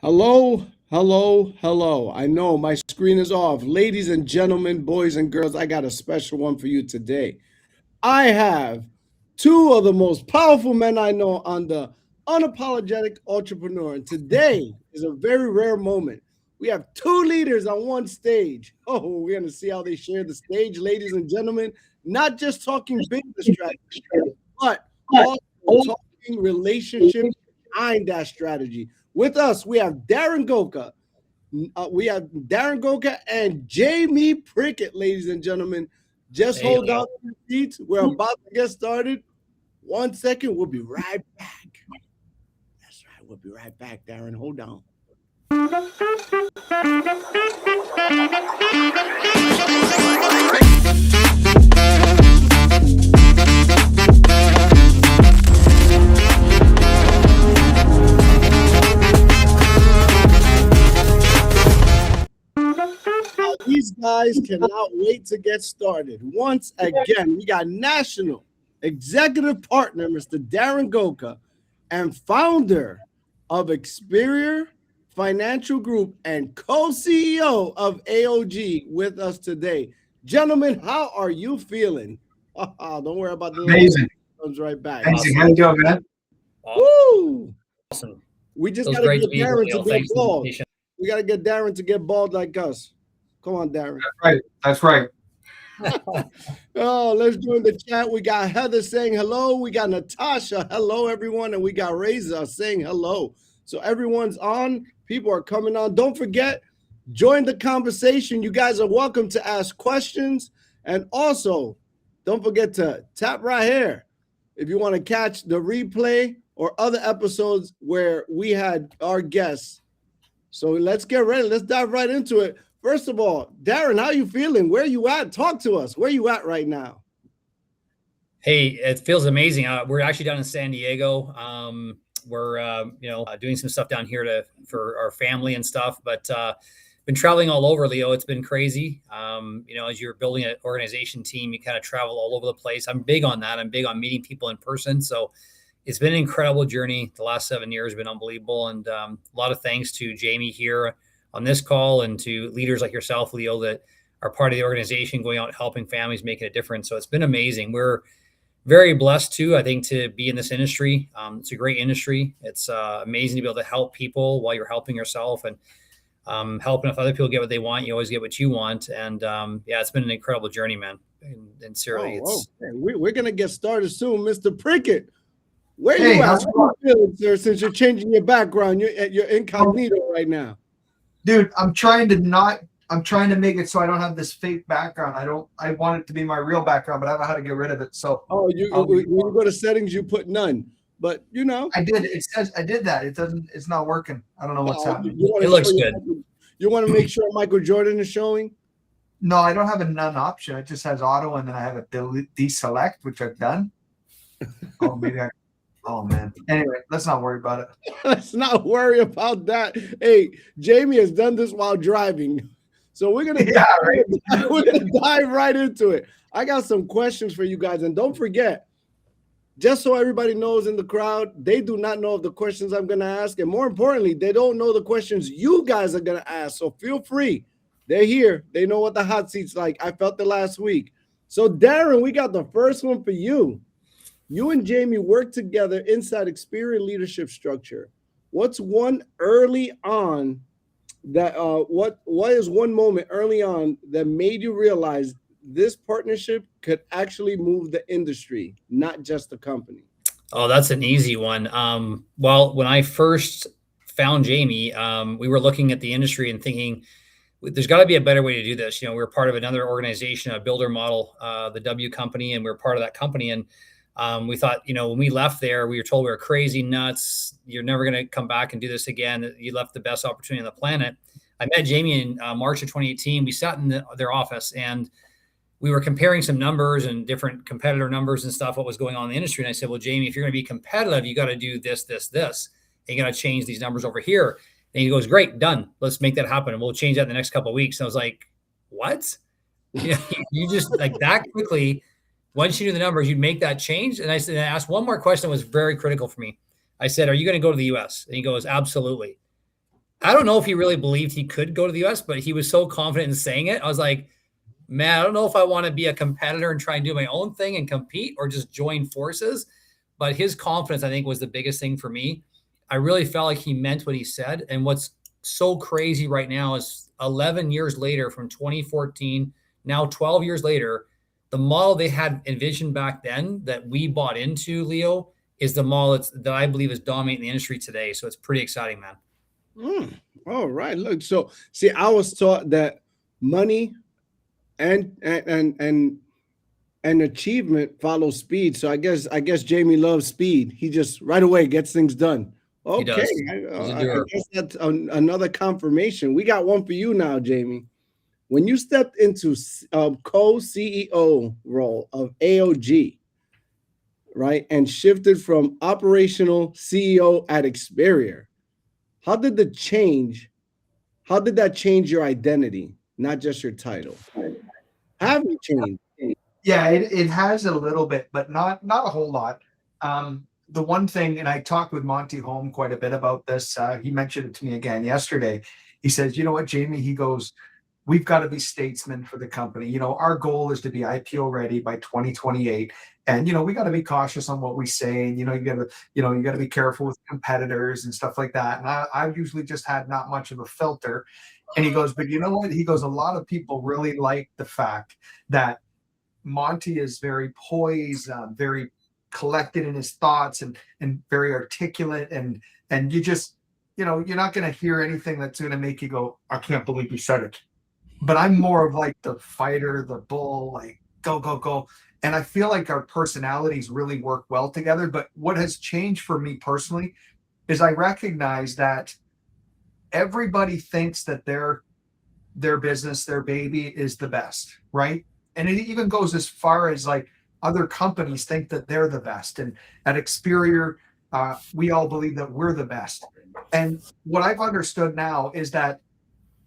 Hello, hello, hello. I know my screen is off. Ladies and gentlemen, boys and girls, I got a special one for you today. I have two of the most powerful men I know on the Unapologetic Entrepreneur. And today is a very rare moment. We have two leaders on one stage. Oh, we're going to see how they share the stage, ladies and gentlemen. Not just talking business strategy, but also talking relationships behind that strategy. With us, we have Darren Golka. And Jamie Prickett, ladies and gentlemen. Just hold on to your seats. We're about to get started. 1 second, we'll be right back. That's right, we'll be right back, Darren. Hold on. These guys cannot wait to get started. Once again, we got national executive partner, Mr. Darren Golka, and founder of Experior Financial Group and co-CEO of AOG with us today. Gentlemen, how are you feeling? Don't worry about the amazing. Comes right back. Amazing. How you doing, man? Woo! Awesome. We just got to get Darren to get bald. We got to get Darren to get bald like us. Come on, Darren. That's right. Oh, let's join the chat. We got Heather saying hello. We got Natasha. Hello, everyone. And we got Reza saying hello. So everyone's on. People are coming on. Don't forget, join the conversation. You guys are welcome to ask questions. And also, don't forget to tap right here if you want to catch the replay or other episodes where we had our guests. So let's get ready. Let's dive right into it. First of all, Darren, how you feeling? Where you at? Talk to us. Where you at right now? Hey, it feels amazing. We're actually down in San Diego. We're doing some stuff down here for our family and stuff, but been traveling all over, Leo. It's been crazy. As you're building an organization team, you kind of travel all over the place. I'm big on that. I'm big on meeting people in person. So it's been an incredible journey. The last 7 years have been unbelievable. And a lot of thanks to Jamie here on this call and to leaders like yourself, Leo, that are part of the organization, going out helping families, making a difference. So it's been amazing. We're very blessed too, I think, to be in this industry. It's a great industry. It's amazing to be able to help people while you're helping yourself, and helping if other people get what they want, you always get what you want. And it's been an incredible journey, man. And seriously, we're going to get started soon. Mr. Prickett, where you at? How you feeling, sir, since you're changing your background? You're incognito right now. Dude, I'm trying to make it so I don't have this fake background. I want it to be my real background, but I don't know how to get rid of it. So when you go to settings, you put none. But I did. It says I did that. It's not working. I don't know what's happening. It looks good. You want to make sure Michael Jordan is showing? No, I don't have a none option. It just has auto, and then I have a deselect, which I've done. Oh, man. Anyway, let's not worry about it. Let's not worry about that. Hey, Jamie has done this while driving. So we're going to dive right into it. I got some questions for you guys. And don't forget, just so everybody knows in the crowd, they do not know the questions I'm going to ask. And more importantly, they don't know the questions you guys are going to ask. So feel free. They're here. They know what the hot seat's like. I felt it last week. So, Darren, we got the first one for you. You and Jamie worked together inside Experior Leadership Structure. What's one early on that what is one moment early on that made you realize this partnership could actually move the industry, not just the company? Oh, that's an easy one. Well, when I first found Jamie, we were looking at the industry and thinking, there's got to be a better way to do this. You know, we were part of another organization, a builder model, the W company, and we were part of that company. And we thought, you know, when we left there, we were told we were crazy nuts. You're never going to come back and do this again. You left the best opportunity on the planet. I met Jamie in March of 2018. We sat in their office and we were comparing some numbers and different competitor numbers and stuff, what was going on in the industry. And I said, well, Jamie, if you're going to be competitive, you got to do this, this, this. And you got to change these numbers over here. And he goes, great, done. Let's make that happen. And we'll change that in the next couple of weeks. And I was like, what? You just like that quickly, once you knew the numbers, you'd make that change. And I said, I asked one more question that was very critical for me. I said, are you going to go to the US? And he goes, absolutely. I don't know if he really believed he could go to the US, but he was so confident in saying it. I was like, man, I don't know if I want to be a competitor and try and do my own thing and compete or just join forces. But his confidence, I think, was the biggest thing for me. I really felt like he meant what he said. And what's so crazy right now is 11 years later from 2014, now 12 years later, the model they had envisioned back then that we bought into, Leo, is the model that I believe is dominating the industry today. So it's pretty exciting, man. All right. Look, so see, I was taught that money and achievement follows speed. So I guess Jamie loves speed. He just right away gets things done. Okay, I guess that's another confirmation. We got one for you now, Jamie. When you stepped into co-CEO role of AOG, right, and shifted from operational CEO at Experior, how did that change your identity, not just your title? Have you changed? Yeah, it has a little bit, but not a whole lot. The one thing, and I talked with Monty Holm quite a bit about this. He mentioned it to me again yesterday. He says, you know what, Jamie? He goes, we've got to be statesmen for the company. You know, our goal is to be IPO ready by 2028. And, you know, we got to be cautious on what we say. And, you got to be careful with competitors and stuff like that. And I've usually just had not much of a filter. And he goes, but you know what? He goes, a lot of people really like the fact that Monty is very poised, very collected in his thoughts and very articulate. And you just, you know, you're not going to hear anything that's going to make you go, I can't believe you said it. But I'm more of like the fighter, the bull, like go, go, go. And I feel like our personalities really work well together. But what has changed for me personally is I recognize that everybody thinks that their business, their baby is the best, right? And it even goes as far as like other companies think that they're the best. And at Experior, we all believe that we're the best. And what I've understood now is that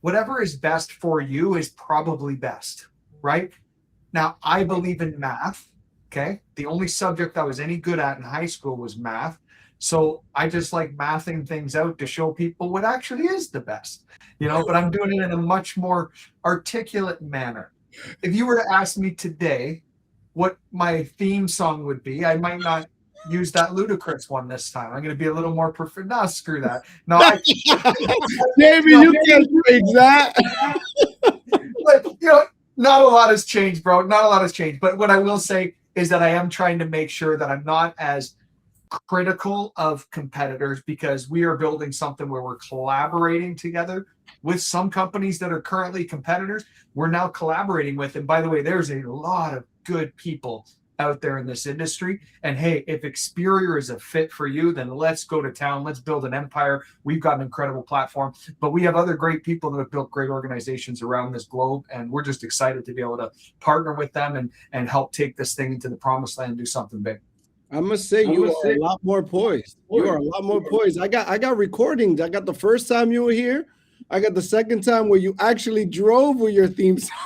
whatever is best for you is probably best, right? Now, I believe in math, okay? The only subject I was any good at in high school was math. So I just like mathing things out to show people what actually is the best, you know, but I'm doing it in a much more articulate manner. If you were to ask me today what my theme song would be, I might not use that ludicrous one this time. I'm going to be a little more perfect. No, screw that. No, Maybe you can't change that. But, you know, not a lot has changed, bro. Not a lot has changed. But what I will say is that I am trying to make sure that I'm not as critical of competitors, because we are building something where we're collaborating together with some companies that are currently competitors. We're now collaborating with, and by the way, there's a lot of good people out there in this industry. And hey, if Experior is a fit for you, then let's go to town. Let's build an empire. We've got an incredible platform, but we have other great people that have built great organizations around this globe. And we're just excited to be able to partner with them and help take this thing into the promised land and do something big. I must say, you are a lot more poised. You are a lot more poised. I got recordings. I got the first time you were here. I got the second time where you actually drove with your theme song.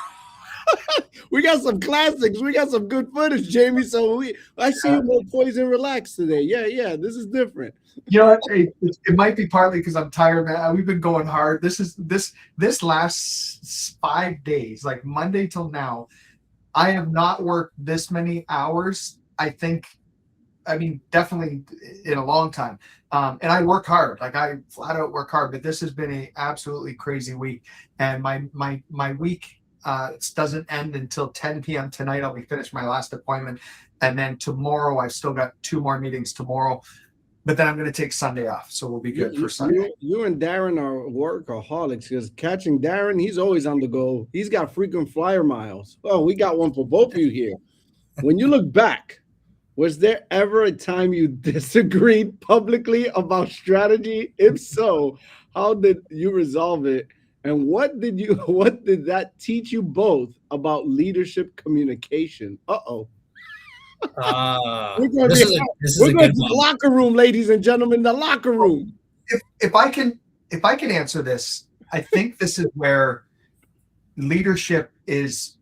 We got some classics. We got some good footage, Jamie. So I see you more poised and relaxed today. Yeah. This is different. You know, it might be partly because I'm tired, man. We've been going hard. This last 5 days, like Monday till now, I have not worked this many hours. I mean, definitely in a long time. And I work hard. Like I flat out work hard. But this has been a absolutely crazy week. And my week It doesn't end until 10 p.m. tonight. I'll be finished my last appointment. And then tomorrow, I've still got 2 more meetings tomorrow. But then I'm going to take Sunday off. So we'll be good for Sunday. You and Darren are workaholics, because catching Darren, he's always on the go. He's got frequent flyer miles. Oh, we got one for both of you here. When you look back, was there ever a time you disagreed publicly about strategy? If so, how did you resolve it? And what did that teach you both about leadership communication? This We're going to the locker room, ladies and gentlemen, the locker room. If I can answer this, I think this is where leadership is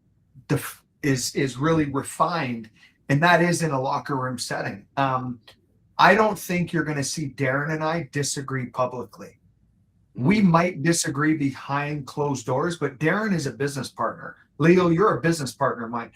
really refined, and that is in a locker room setting. I don't think you're going to see Darren and I disagree publicly. We might disagree behind closed doors, but Darren is a business partner. Leo, you're a business partner of mine.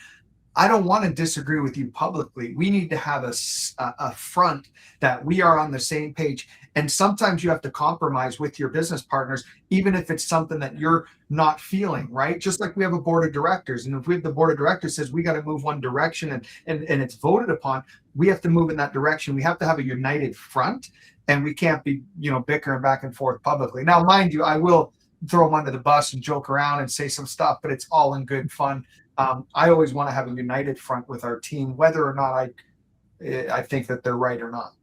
I don't want to disagree with you publicly. We need to have a front that we are on the same page. And sometimes you have to compromise with your business partners, even if it's something that you're not feeling, right? Just like we have a board of directors. And if we have the board of directors says we got to move one direction and it's voted upon, we have to move in that direction. We have to have a united front, and we can't be, bickering back and forth publicly. Now, mind you, I will throw them under the bus and joke around and say some stuff, but it's all in good fun. I always want to have a united front with our team, whether or not I think that they're right or not.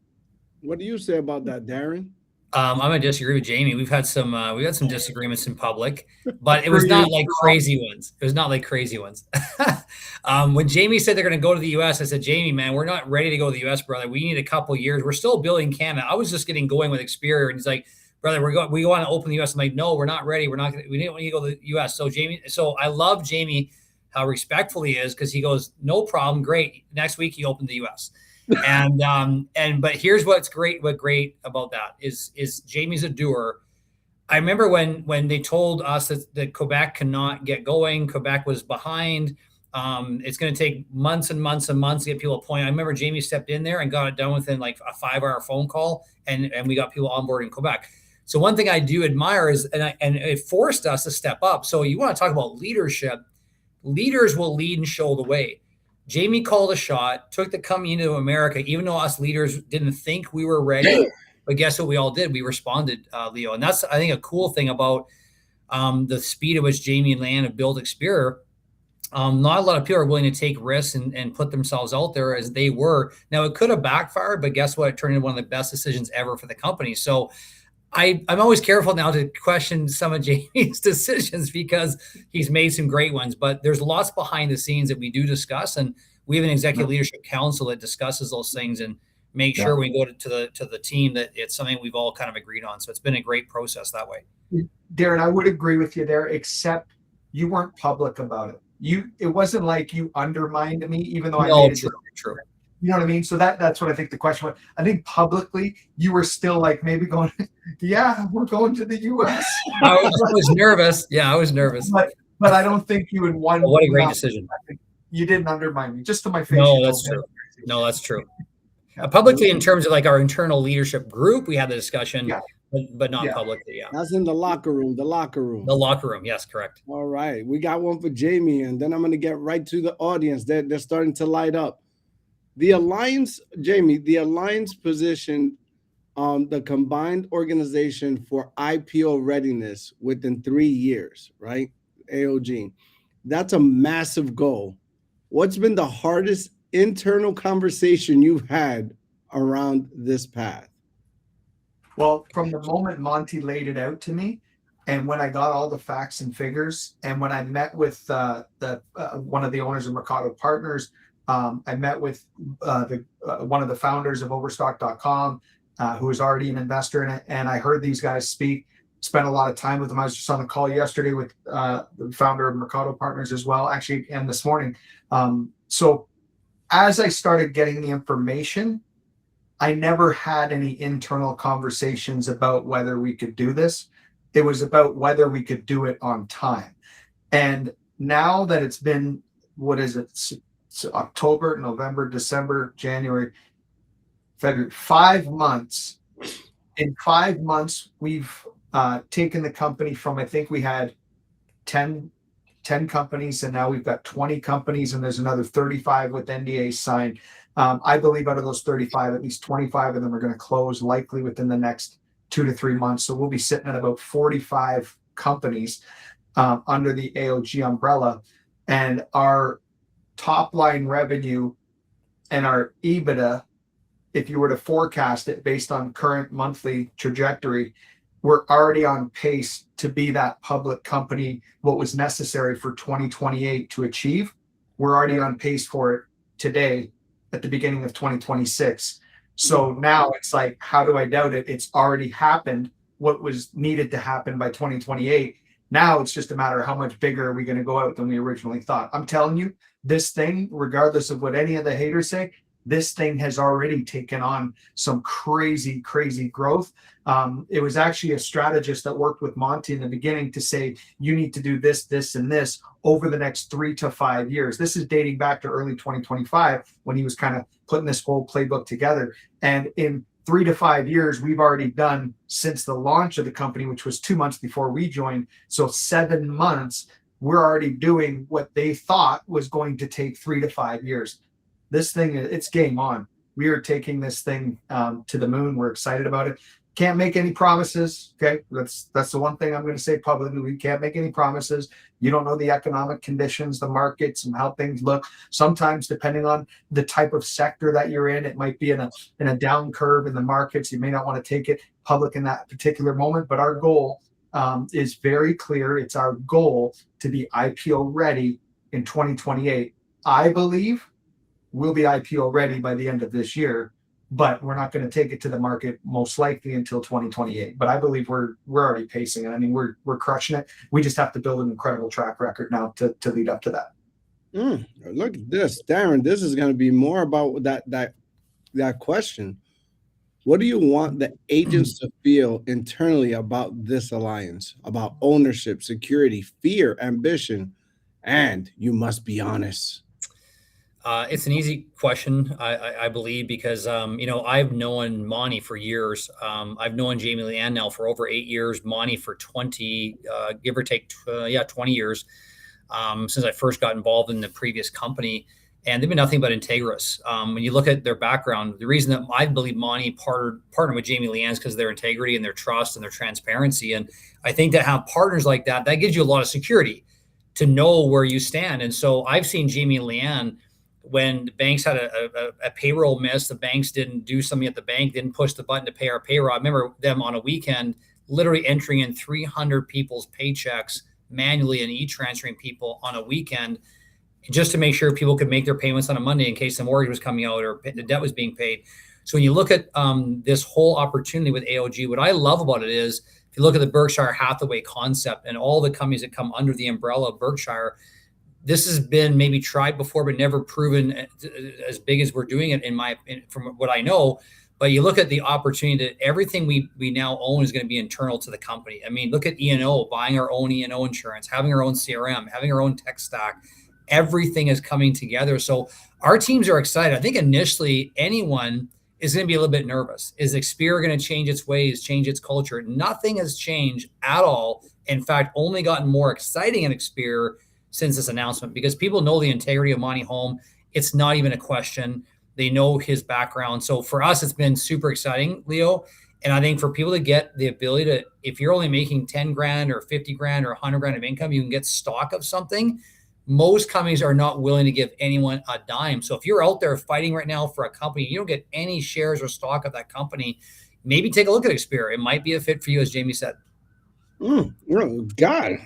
What do you say about that, Darren? I'm gonna disagree with Jamie. We've had some disagreements in public, but it was not like crazy ones. It was not like crazy ones. When Jamie said they're gonna go to the US, I said, Jamie, man, we're not ready to go to the US, brother. We need a couple of years. We're still building Canada. I was just getting going with Experior, and he's like, brother, we want to open the US. I'm like, no, we're not ready. We didn't want to go to the US. So I love Jamie, how respectful he is, because he goes, no problem, great. Next week he opened the US. But here's what's great about that is Jamie's a doer. I remember when they told us that Quebec cannot get going, Quebec was behind. It's going to take months and months and months to get people appointed. I remember Jamie stepped in there and got it done within like a 5-hour phone call, and we got people on board in Quebec. So one thing I do admire is, and it forced us to step up. So you want to talk about leadership. Leaders will lead and show the way. Jamie called a shot, took the company into America, even though us leaders didn't think we were ready. But guess what we all did? We responded, Leo. And that's, I think, a cool thing about the speed at which Jamie and Lan have built Experior. Not a lot of people are willing to take risks and put themselves out there as they were. Now, it could have backfired, but guess what? It turned into one of the best decisions ever for the company. So I'm always careful now to question some of Jamie's decisions, because he's made some great ones, but there's lots behind the scenes that we do discuss. And we have an executive leadership council that discusses those things and make sure we go to the team that it's something we've all kind of agreed on. So it's been a great process that way. Darren, I would agree with you there, except you weren't public about it. It wasn't like you undermined me, even though I made it. True. You know what I mean? So that's what I think the question was. I think publicly you were still like maybe going, yeah, we're going to the US. I was nervous. Yeah, I was nervous. But I don't think you in one. What a great decision. You didn't undermine me, just to my face. No, that's true. No, that's true. Publicly, in terms of like our internal leadership group, we had the discussion, but not publicly. Yeah. That's in the locker room. The locker room. Yes, correct. All right. We got one for Jamie, and then I'm going to get right to the audience. They're starting to light up. The alliance, Jamie, the alliance position the combined organization for IPO readiness within 3 years, right? AOG. That's a massive goal. What's been the hardest internal conversation you've had around this path? Well, from the moment Monty laid it out to me, and when I got all the facts and figures, and when I met with one of the owners of Mercado Partners, I met with one of the founders of Overstock.com, who is already an investor in it, and I heard these guys speak. Spent a lot of time with them. I was just on a call yesterday with the founder of Mercado Partners as well, actually, and this morning. So as I started getting the information, I never had any internal conversations about whether we could do this. It was about whether we could do it on time. And now that it's been, what is it? It's October, November, December, January, February, 5 months. In 5 months, we've taken the company from, I think we had 10 10 companies, and now we've got 20 companies, and there's another 35 with NDAs signed. I believe out of those 35, at least 25 of them are going to close likely within the next 2 to 3 months. So we'll be sitting at about 45 companies under the AOG umbrella, and our top line revenue and our EBITDA, if you were to forecast it based on current monthly trajectory, we're already on pace to be that public company, what was necessary for 2028 to achieve. We're already on pace for it today at the beginning of 2026. So now it's like, how do I doubt it? It's already happened, what was needed to happen by 2028. Now it's just a matter of how much bigger are we going to go out than we originally thought. I'm telling you, this thing, regardless of what any of the haters say, this thing has already taken on some crazy, crazy growth. It was actually a strategist that worked with Monty in the beginning to say, you need to do this, this, and this over the next 3 to 5 years. This is dating back to early 2025 when he was kind of putting this whole playbook together. And in 3 to 5 years, we've already done since the launch of the company, which was 2 months before we joined. So 7 months, we're already doing what they thought was going to take 3 to 5 years. This thing, it's game on. We are taking this thing to the moon. We're excited about it. Can't make any promises. Okay. That's the one thing I'm going to say publicly. We can't make any promises. You don't know the economic conditions, the markets, and how things look. Sometimes, depending on the type of sector that you're in, it might be in a down curve in the markets. You may not want to take it public in that particular moment. But our goal is very clear. It's our goal to be IPO ready in 2028. I believe we'll be IPO ready by the end of this year, but we're not going to take it to the market most likely until 2028. But I believe we're already pacing it. I mean, we're crushing it. We just have to build an incredible track record now to lead up to that. Look at this, Darren. This is going to be more about that question. What do you want the agents to feel internally about this alliance, about ownership, security, fear, ambition, and you must be honest? It's an easy question, I believe, because, I've known Monty for years. I've known Jamie Leanne now for over 8 years, Monty for 20, give or take, 20 years, since I first got involved in the previous company. And they've been nothing but integrous. When you look at their background, the reason that I believe Monty partnered with Jamie Leanne is because of their integrity and their trust and their transparency. And I think to have partners like that gives you a lot of security to know where you stand. And so I've seen Jamie Leanne, when the banks had a payroll miss, the banks didn't do something at the bank, didn't push the button to pay our payroll. I remember them on a weekend literally entering in 300 people's paychecks manually and e-transferring people on a weekend just to make sure people could make their payments on a Monday in case the mortgage was coming out or the debt was being paid. So when you look at this whole opportunity with AOG, what I love about it is if you look at the Berkshire Hathaway concept and all the companies that come under the umbrella of Berkshire, this has been maybe tried before, but never proven as big as we're doing it from what I know. But you look at the opportunity that everything we now own is going to be internal to the company. I mean, look at E&O, buying our own E&O insurance, having our own CRM, having our own tech stack. Everything is coming together. So our teams are excited. I think initially anyone is going to be a little bit nervous. Is Experior going to change its ways, change its culture? Nothing has changed at all. In fact, only gotten more exciting in Experior since this announcement, because people know the integrity of Monty Holm. It's not even a question. They know his background. So for us, it's been super exciting, Leo. And I think for people to get the ability to, if you're only making 10 grand or 50 grand or 100 grand of income, you can get stock of something. Most companies are not willing to give anyone a dime. So if you're out there fighting right now for a company, you don't get any shares or stock of that company, maybe take a look at Experior. It might be a fit for you, as Jamie said. God.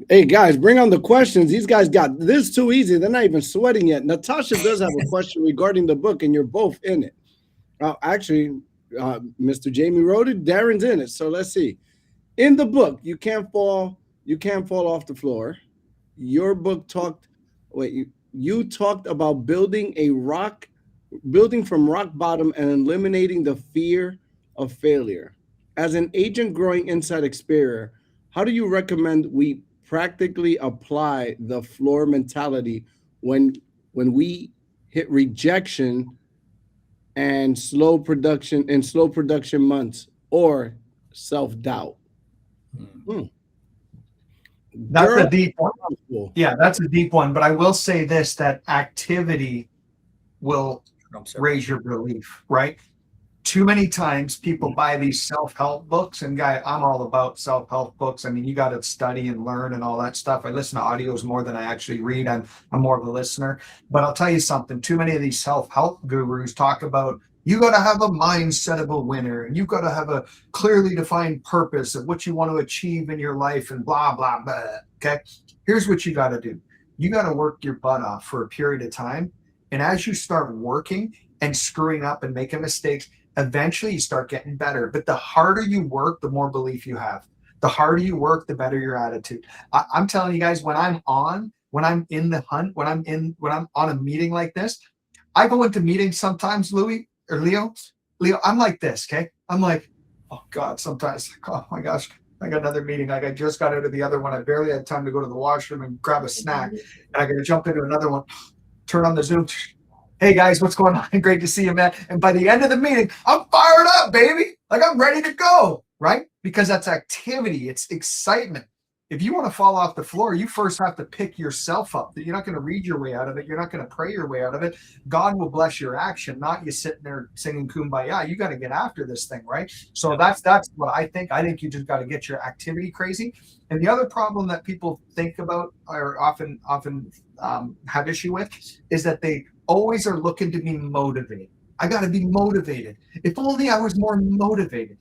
Hey guys, bring on the questions. These guys got this too easy. They're not even sweating yet. Natasha does have a question regarding the book, and you're both in it. Actually, Mr. Jamie wrote it. Darren's in it. So let's see. In the book, you can't fall off the floor. Your book you talked about building from rock bottom and eliminating the fear of failure. As an agent growing inside Experior, how do you recommend we practically apply the floor mentality when we hit rejection and slow production months or self-doubt? That's a deep one. Yeah, that's a deep one. But I will say this, that activity will raise your belief, right? Too many times people buy these self-help books, and guy, I'm all about self-help books. I mean, you got to study and learn and all that stuff. I listen to audios more than I actually read. I'm more of a listener. But I'll tell you something, too many of these self-help gurus talk about you got to have a mindset of a winner, and you've got to have a clearly defined purpose of what you want to achieve in your life and blah, blah, blah. Okay. Here's what you got to do. You got to work your butt off for a period of time. And as you start working and screwing up and making mistakes, eventually you start getting better. But the harder you work, the more belief you have. The harder you work, the better your attitude. I'm telling you guys, when I'm in the hunt, when I'm on a meeting like this, I go into meetings sometimes, Louis or Leo, I'm like this, okay? I'm like, oh God, sometimes, oh my gosh, I got another meeting. Like I just got out of the other one. I barely had time to go to the washroom and grab a snack. And I got to jump into another one, turn on the Zoom. Hey guys, what's going on? Great to see you, man. And by the end of the meeting, I'm fired up, baby. Like I'm ready to go, right? Because that's activity. It's excitement. If you want to fall off the floor, you first have to pick yourself up. You're not going to read your way out of it. You're not going to pray your way out of it. God will bless your action, not you sitting there singing Kumbaya. You got to get after this thing, right? So that's what I think. I think you just got to get your activity crazy. And the other problem that people think about or often have issue with is that they always are looking to be motivated. I got to be motivated. If only I was more motivated.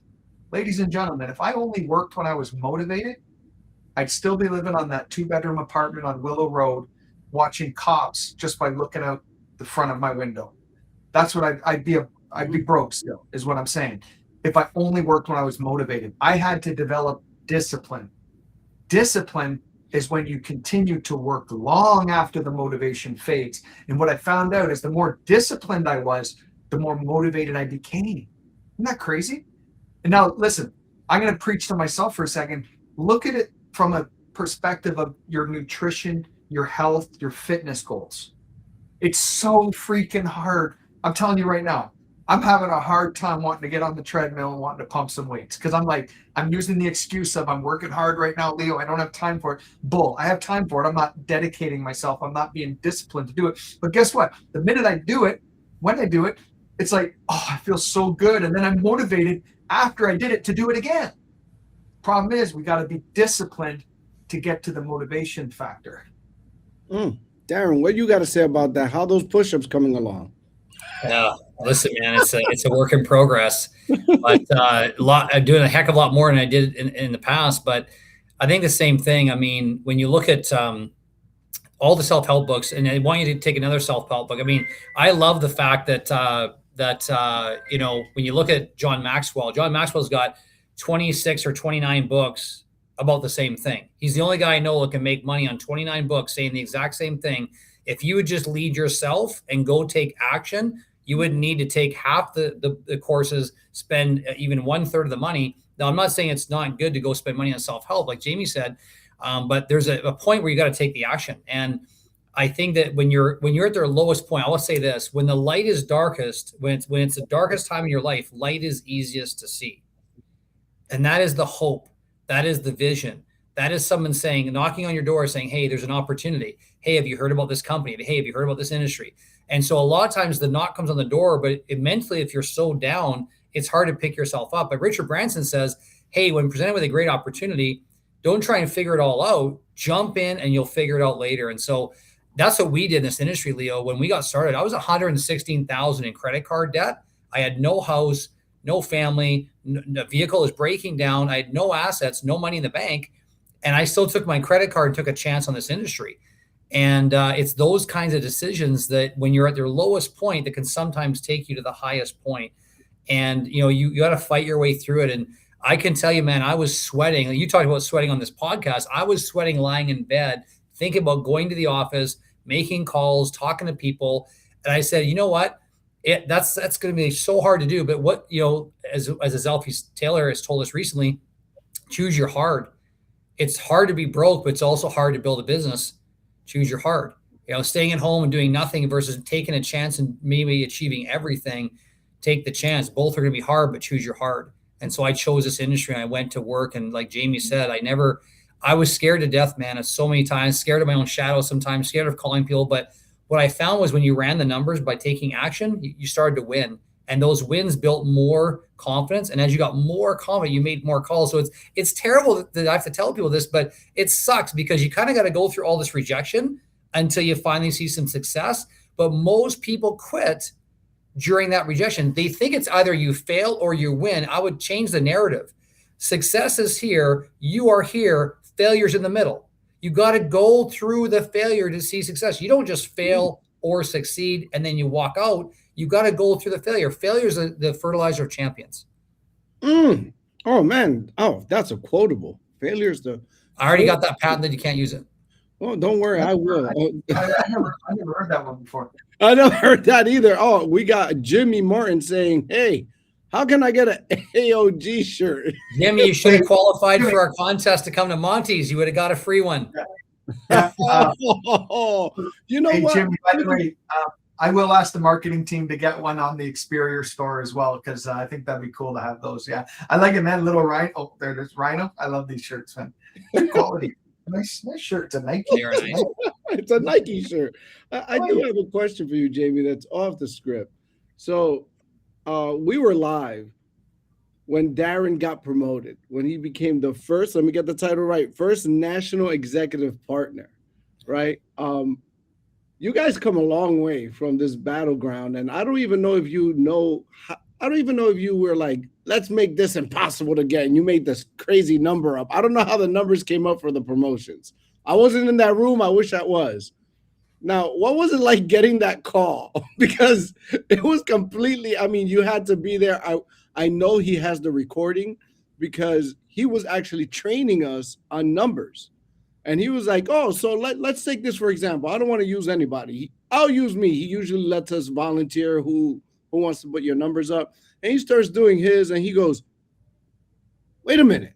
Ladies and gentlemen, if I only worked when I was motivated, I'd still be living on that 2-bedroom apartment on Willow Road, watching cops just by looking out the front of my window. That's what I'd be broke still, is what I'm saying. If I only worked when I was motivated, I had to develop discipline. Discipline is when you continue to work long after the motivation fades. And what I found out is the more disciplined I was, the more motivated I became. Isn't that crazy? And now listen, I'm going to preach to myself for a second. Look at it from a perspective of your nutrition, your health, your fitness goals. It's so freaking hard. I'm telling you right now, I'm having a hard time wanting to get on the treadmill and wanting to pump some weights because I'm using the excuse of I'm working hard right now, Leo. I don't have time for it. Bull, I have time for it. I'm not dedicating myself. I'm not being disciplined to do it. But guess what? The minute I do it, when I do it, it's like, oh, I feel so good. And then I'm motivated after I did it to do it again. Problem is, we got to be disciplined to get to the motivation factor. Darren, what you got to say about that? How those push-ups coming along? Yeah, listen, man, it's a work in progress. But I'm doing a heck of a lot more than I did in the past. But I think the same thing. I mean, when you look at all the self-help books, and I want you to take another self-help book. I mean, I love the fact that when you look at John Maxwell's got 26 or 29 books about the same thing. He's the only guy I know that can make money on 29 books saying the exact same thing. If you would just lead yourself and go take action, you wouldn't need to take half the courses, spend even 1/3 of the money. Now, I'm not saying it's not good to go spend money on self-help, like Jamie said, but there's a point where you got to take the action. And I think that when you're at their lowest point, I will say this: when the light is darkest, when it's the darkest time in your life, light is easiest to see. And that is the hope. That is the vision. That is someone knocking on your door saying, hey, there's an opportunity. Hey, have you heard about this company? Hey, have you heard about this industry? And so a lot of times the knock comes on the door, but mentally, if you're so down, it's hard to pick yourself up. But Richard Branson says, hey, when presented with a great opportunity, don't try and figure it all out. Jump in and you'll figure it out later. And so that's what we did in this industry, Leo. When we got started, I was $116,000 in credit card debt. I had no house, no family, the vehicle is breaking down. I had no assets, no money in the bank. And I still took my credit card and took a chance on this industry. And it's those kinds of decisions that when you're at their lowest point that can sometimes take you to the highest point. And, you got to fight your way through it. And I can tell you, man, I was sweating. You talked about sweating on this podcast. I was sweating lying in bed, thinking about going to the office, making calls, talking to people. And I said, you know what? That's going to be so hard to do. But what, as Azelfi Taylor has told us recently, choose your hard. It's hard to be broke, but it's also hard to build a business. Choose your hard. Staying at home and doing nothing versus taking a chance and maybe achieving everything. Take the chance. Both are going to be hard, but choose your hard. And so I chose this industry and I went to work. And like Jamie said, I was scared to death, man, so many times, scared of my own shadow sometimes, scared of calling people. But what I found was when you ran the numbers by taking action, you started to win. And those wins built more confidence. And as you got more confident, you made more calls. So it's terrible that I have to tell people this, but it sucks because you kind of got to go through all this rejection until you finally see some success. But most people quit during that rejection. They think it's either you fail or you win. I would change the narrative. Success is here. You are here. Failure's in the middle. You got to go through the failure to see success. You don't just fail or succeed and then you walk out. You got to go through the failure. Failure is the fertilizer of champions. Oh, man. Oh, that's a quotable. Failure's the... I already got that patent that you can't use it. Oh, don't worry. I will. I never heard that one before. I never heard that either. Oh, we got Jimmy Martin saying, hey, how can I get an AOG shirt? Jimmy, you should have qualified for our contest to come to Monty's. You would have got a free one. You know what? Jimmy, by the way, I will ask the marketing team to get one on the Experior store as well, because I think that'd be cool to have those. Yeah, I like it, man. Little Rhino. Oh, there's Rhino. I love these shirts, man. Good quality. Nice shirt. It's a Nike. It's a Nike shirt. I do have a question for you, Jamie, that's off the script. So we were live when Darren got promoted, when he became the first, let me get the title right, first national executive partner, right? You guys come a long way from this battleground, and I don't even know if you know, I don't even know if you were like, let's make this impossible to get, and you made this crazy number up. I don't know how the numbers came up for the promotions. I wasn't in that room. I wish I was. Now, what was it like getting that call? Because it was completely, I mean, you had to be there. I know he has the recording because he was actually training us on numbers. And he was like, oh, so let's take this, for example. I don't want to use anybody. I'll use me. He usually lets us volunteer who wants to put your numbers up. And he starts doing his, and he goes, wait a minute.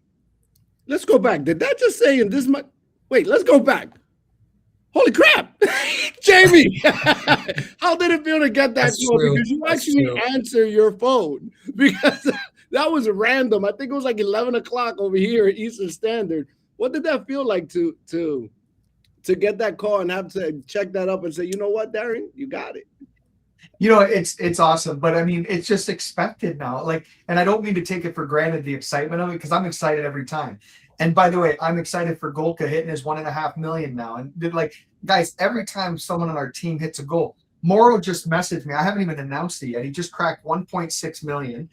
Let's go back. Did that just say in this much? Wait, let's go back. Holy crap. Jamie, how did it feel to get that call? Because you actually answer your phone. Because that was random. I think it was like 11 o'clock over here at Eastern Standard. What did that feel like to get that call and have to check that up and say, you know what, Darren, you got it? You know, it's awesome, but I mean, it's just expected now. Like, and I don't mean to take it for granted, the excitement of it, because I'm excited every time. And by the way, I'm excited for Golka hitting his 1.5 million now. And like, guys, every time someone on our team hits a goal, Morrow just messaged me. I haven't even announced it yet. He just cracked 1.6 million.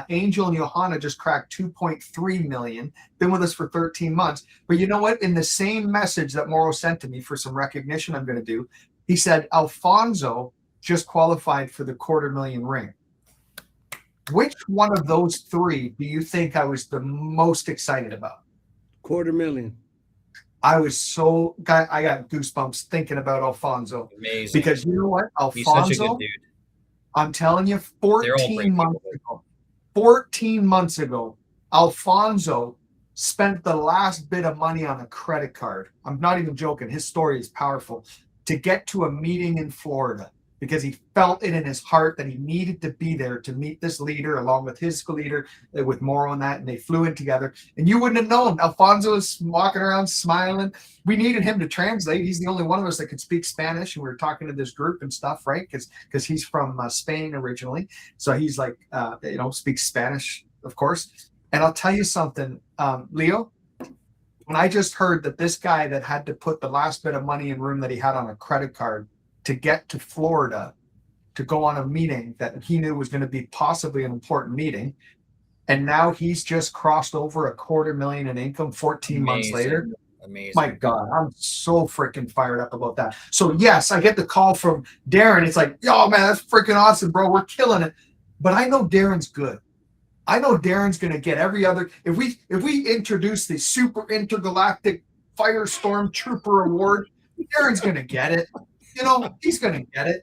Angel and Johanna just cracked 2.3 million. Been with us for 13 months. But you know what? In the same message that Morrow sent to me for some recognition I'm going to do, he said, Alfonso just qualified for the $250,000 ring. Which one of those three do you think I was the most excited about? $250,000. I got goosebumps thinking about Alfonso. Amazing. Because you know what? Alfonso, he's such a good dude. I'm telling you, 14 months ago, Alfonso spent the last bit of money on a credit card. I'm not even joking. His story is powerful. To get to a meeting in Florida, because he felt it in his heart that he needed to be there to meet this leader along with his leader, with Morrow and that, and they flew in together. And you wouldn't have known. Alfonso was walking around smiling. We needed him to translate. He's the only one of us that could speak Spanish, and we were talking to this group and stuff, right? Because he's from Spain originally. So he's like, speaks Spanish, of course. And I'll tell you something, Leo, when I just heard that this guy that had to put the last bit of money in room that he had on a credit card to get to Florida to go on a meeting that he knew was going to be possibly an important meeting, and now he's just crossed over $250,000 in income 14 months later. Amazing. My God, I'm so freaking fired up about that. So yes, I get the call from Darren. It's like, yo, man, that's freaking awesome, bro. We're killing it. But I know Darren's good. I know Darren's going to get every other. If we introduce the Super Intergalactic Firestorm Trooper Award, Darren's going to get it. You know, he's going to get it.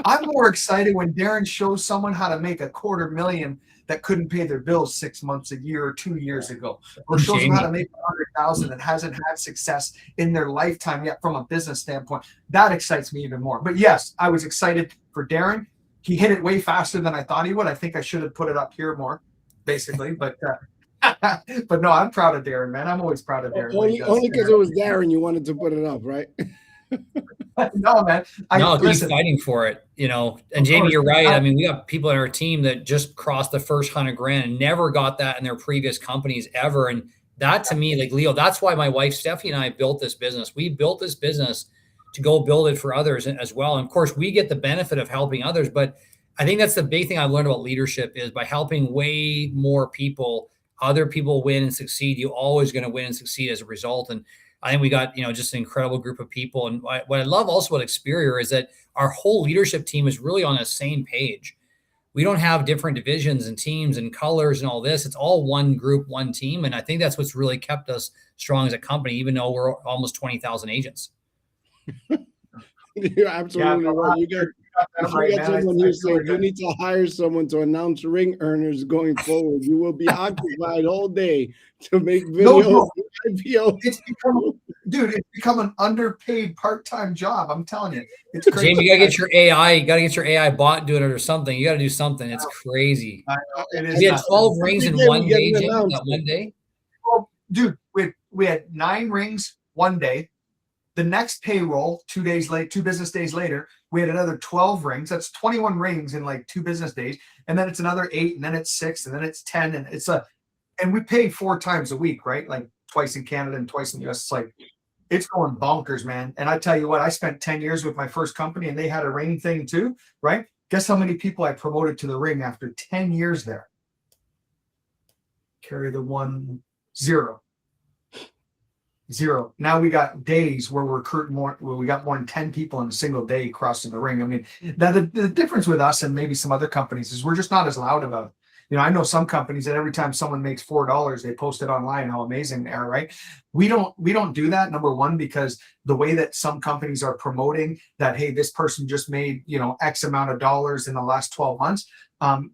I'm more excited when Darren shows someone how to make $250,000 that couldn't pay their bills 6 months, a year, or 2 years ago, or shows them how to make $100,000 that hasn't had success in their lifetime yet from a business standpoint. That excites me even more. But yes, I was excited for Darren. He hit it way faster than I thought he would. I think I should have put it up here more, basically. But But no, I'm proud of Darren, man. I'm always proud of Darren. Only because it was Darren you wanted to put it up, right? No, man. Keep fighting for it, you know. And Jamie, you're right. I mean, we got people in our team that just crossed the first 100 grand and never got that in their previous companies ever. And that to me, like Leo, that's why my wife Stephanie and I built this business. We built this business to go build it for others as well. And of course, we get the benefit of helping others. But I think that's the big thing I've learned about leadership is by helping way more people, other people win and succeed. You're always going to win and succeed as a result. And I think we got, you know, just an incredible group of people. And what I love also about Experior is that our whole leadership team is really on the same page. We don't have different divisions and teams and colors and all this. It's all one group, one team. And I think that's what's really kept us strong as a company, even though we're almost 20,000 agents. You're absolutely right. You got someone here saying you need to hire someone to announce ring earners going forward. You will be occupied all day to make videos. It's become an underpaid part-time job. I'm telling you, it's crazy. Jamie, you gotta get your AI. You gotta get your AI bot doing it or something. You gotta do something. It's crazy. I know, it is. We had 12 rings in one day, Jamie, that one day. Well, dude, we had 9 rings one day. The next payroll, 2 business days later, we had another 12 rings. That's 21 rings in like 2 business days. And then it's another 8, and then it's 6, and then it's 10. And and we pay 4 times a week, right? Like twice in Canada and twice in the US. It's like, it's going bonkers, man. And I tell you what, I spent 10 years with my first company and they had a ring thing too, right? Guess how many people I promoted to the ring after 10 years there? Carry the 1, 0. Now we got days where we're recruiting more, where we got more than 10 people in a single day crossing the ring. I mean, now the difference with us and maybe some other companies is we're just not as loud about it. You know, I know some companies that every time someone makes $4, they post it online, how amazing they are, right? We don't do that, number one, because the way that some companies are promoting that, hey, this person just made, you know, X amount of dollars in the last 12 months.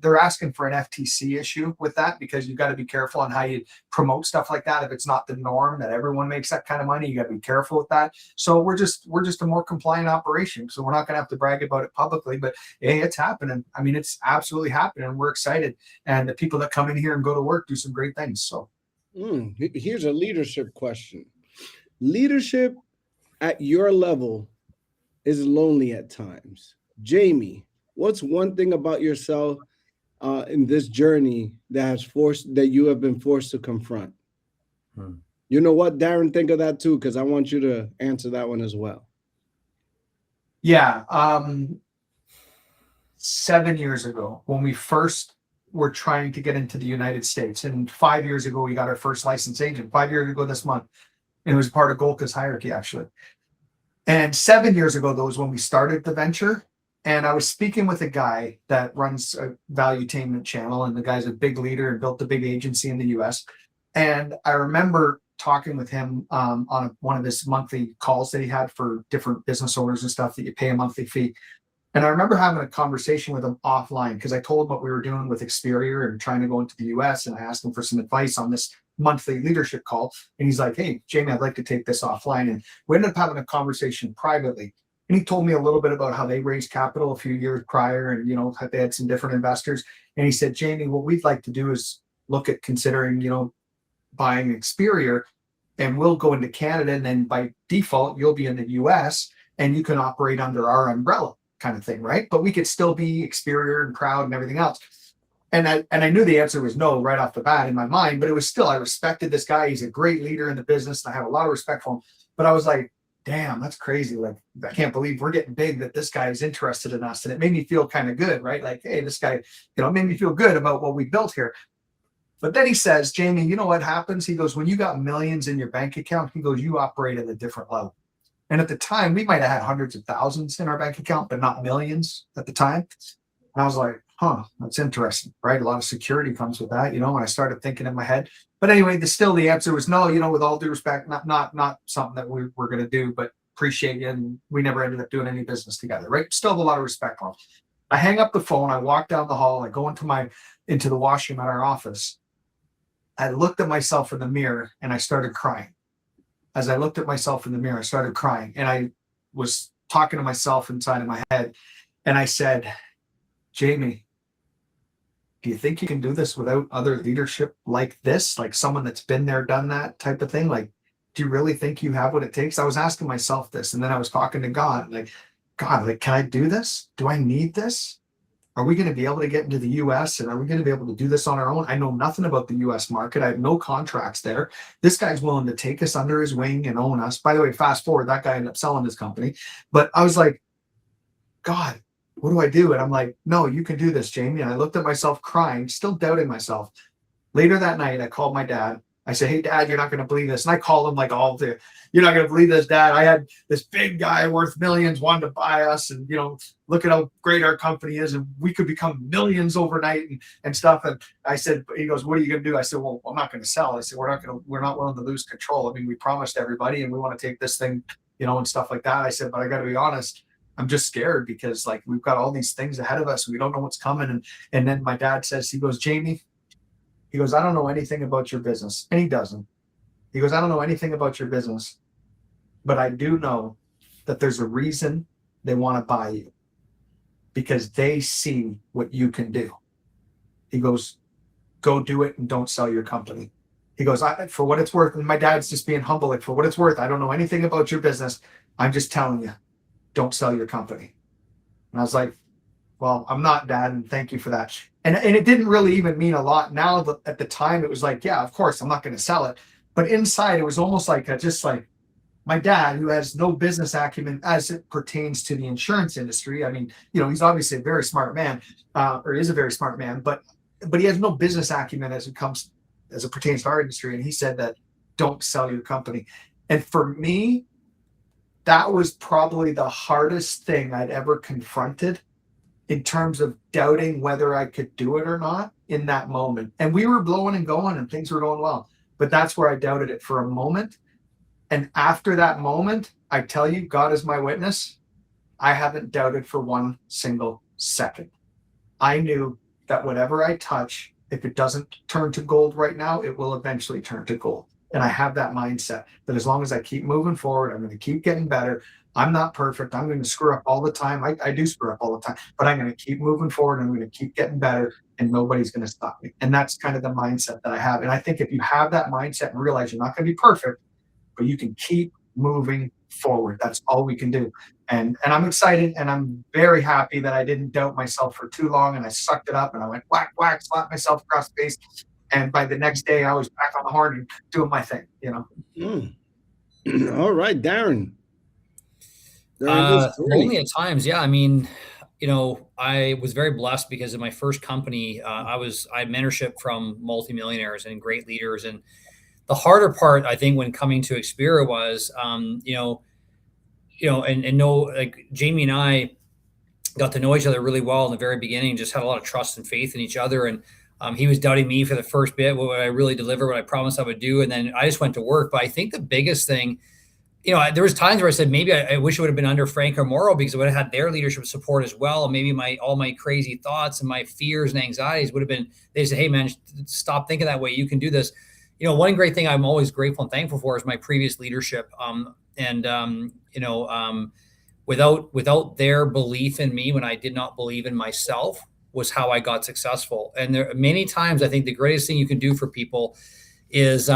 They're asking for an FTC issue with that because you've got to be careful on how you promote stuff like that. If it's not the norm that everyone makes that kind of money, you got to be careful with that. So we're just a more compliant operation. So we're not going to have to brag about it publicly, but hey, it's happening. I mean, it's absolutely happening. We're excited. And the people that come in here and go to work do some great things. So here's a leadership question. Leadership at your level is lonely at times. Jamie, what's one thing about yourself in this journey that you have been forced to confront? You know what, Darren, think of that too, because I want you to answer that one as well. Yeah. 7 years ago, when we first were trying to get into the United States, and 5 years ago, we got our first licensed agent, 5 years ago this month. And it was part of Golka's hierarchy, actually. And 7 years ago, though, was when we started the venture. And I was speaking with a guy that runs a valuetainment channel, and the guy's a big leader and built a big agency in the US. And I remember talking with him on one of his monthly calls that he had for different business owners and stuff that you pay a monthly fee. And I remember having a conversation with him offline because I told him what we were doing with Experior and trying to go into the US. And I asked him for some advice on this monthly leadership call. And he's like, hey, Jamie, I'd like to take this offline. And we ended up having a conversation privately. And he told me a little bit about how they raised capital a few years prior and, you know, they had some different investors. And he said, Jamie, what we'd like to do is look at considering, you know, buying Experior, and we'll go into Canada. And then by default, you'll be in the US and you can operate under our umbrella kind of thing, right? But we could still be Experior and proud and everything else. And I knew the answer was no right off the bat in my mind, but it was still, I respected this guy. He's a great leader in the business. And I have a lot of respect for him. But I was like, damn, that's crazy. Like, I can't believe we're getting big that this guy is interested in us. And it made me feel kind of good, right? Like, hey, this guy, you know, made me feel good about what we built here. But then he says, Jamie, you know what happens? He goes, when you got millions in your bank account, he goes, you operate at a different level. And at the time, we might have had hundreds of thousands in our bank account, but not millions at the time. And I was like, huh, that's interesting, right? A lot of security comes with that, you know, and I started thinking in my head. But anyway, the answer was no, you know, with all due respect, not something that we were going to do, but appreciate you. And we never ended up doing any business together, right? Still have a lot of respect for him. I hang up the phone. I walk down the hall. I go into the washroom at our office. I looked at myself in the mirror and I started crying. As I looked at myself in the mirror, I started crying. And I was talking to myself inside of my head. And I said, Jamie, do you think you can do this without other leadership like this? Like someone that's been there, done that type of thing? Like, do you really think you have what it takes? I was asking myself this, and then I was talking to God, like, God, like, can I do this? Do I need this? Are we going to be able to get into the US, and are we going to be able to do this on our own? I know nothing about the US market. I have no contracts there. This guy's willing to take us under his wing and own us. By the way, fast forward, that guy ended up selling his company. But I was like, God, what do I do? And I'm like, no, you can do this, Jamie. And I looked at myself crying, still doubting myself. Later that night, I called my dad. I said, hey, Dad, you're not going to believe this. And I called him like all the, you're not going to believe this, Dad. I had this big guy worth millions wanted to buy us. And, you know, look at how great our company is. And we could become millions overnight and stuff. And I said, he goes, what are you going to do? I said, well, I'm not going to sell. I said, we're not willing to lose control. I mean, we promised everybody and we want to take this thing, you know, and stuff like that. I said, but I got to be honest. I'm just scared because like we've got all these things ahead of us. We don't know what's coming. And then my dad says, he goes, Jamie, he goes, I don't know anything about your business. And he doesn't. He goes, I don't know anything about your business, but I do know that there's a reason they want to buy you because they see what you can do. He goes, go do it and don't sell your company. He goes, for what it's worth, and my dad's just being humble, like for what it's worth, I don't know anything about your business. I'm just telling you, don't sell your company. And I was like, well, I'm not, Dad, and thank you for that. And it didn't really even mean a lot. Now, at the time, it was like, yeah, of course, I'm not going to sell it. But inside, it was almost like just like my dad, who has no business acumen as it pertains to the insurance industry. I mean, you know, he's obviously a very smart man, or is a very smart man, but he has no business acumen as it pertains to our industry. And he said that don't sell your company. And for me, that was probably the hardest thing I'd ever confronted in terms of doubting whether I could do it or not in that moment. And we were blowing and going and things were going well, but that's where I doubted it for a moment. And after that moment, I tell you, God is my witness, I haven't doubted for one single second. I knew that whatever I touch, if it doesn't turn to gold right now, it will eventually turn to gold. And I have that mindset that as long as I keep moving forward, I'm going to keep getting better. I'm not perfect. I'm going to screw up all the time. I do screw up all the time, but I'm going to keep moving forward. I'm going to keep getting better and nobody's going to stop me. And that's kind of the mindset that I have. And I think if you have that mindset and realize you're not going to be perfect, but you can keep moving forward. That's all we can do. And I'm excited and I'm very happy that I didn't doubt myself for too long and I sucked it up and I went whack, whack, slapped myself across the face. And by the next day I was back on the horn and doing my thing, you know? All right, Darren. Only at times. Yeah. I mean, you know, I was very blessed because in my first company, I had mentorship from multimillionaires and great leaders. And the harder part, I think, when coming to Xperi was, like Jamie and I got to know each other really well in the very beginning, just had a lot of trust and faith in each other. And he was doubting me for the first bit, what I really deliver, what I promised I would do. And then I just went to work. But I think the biggest thing, you know, there was times where I said, maybe I wish it would have been under Frank or Morrow because I would have had their leadership support as well. And maybe all my crazy thoughts and my fears and anxieties would have been, they said, hey man, stop thinking that way. You can do this. You know, one great thing I'm always grateful and thankful for is my previous leadership. Without their belief in me when I did not believe in myself was how I got successful. And there many times I think the greatest thing you can do for people is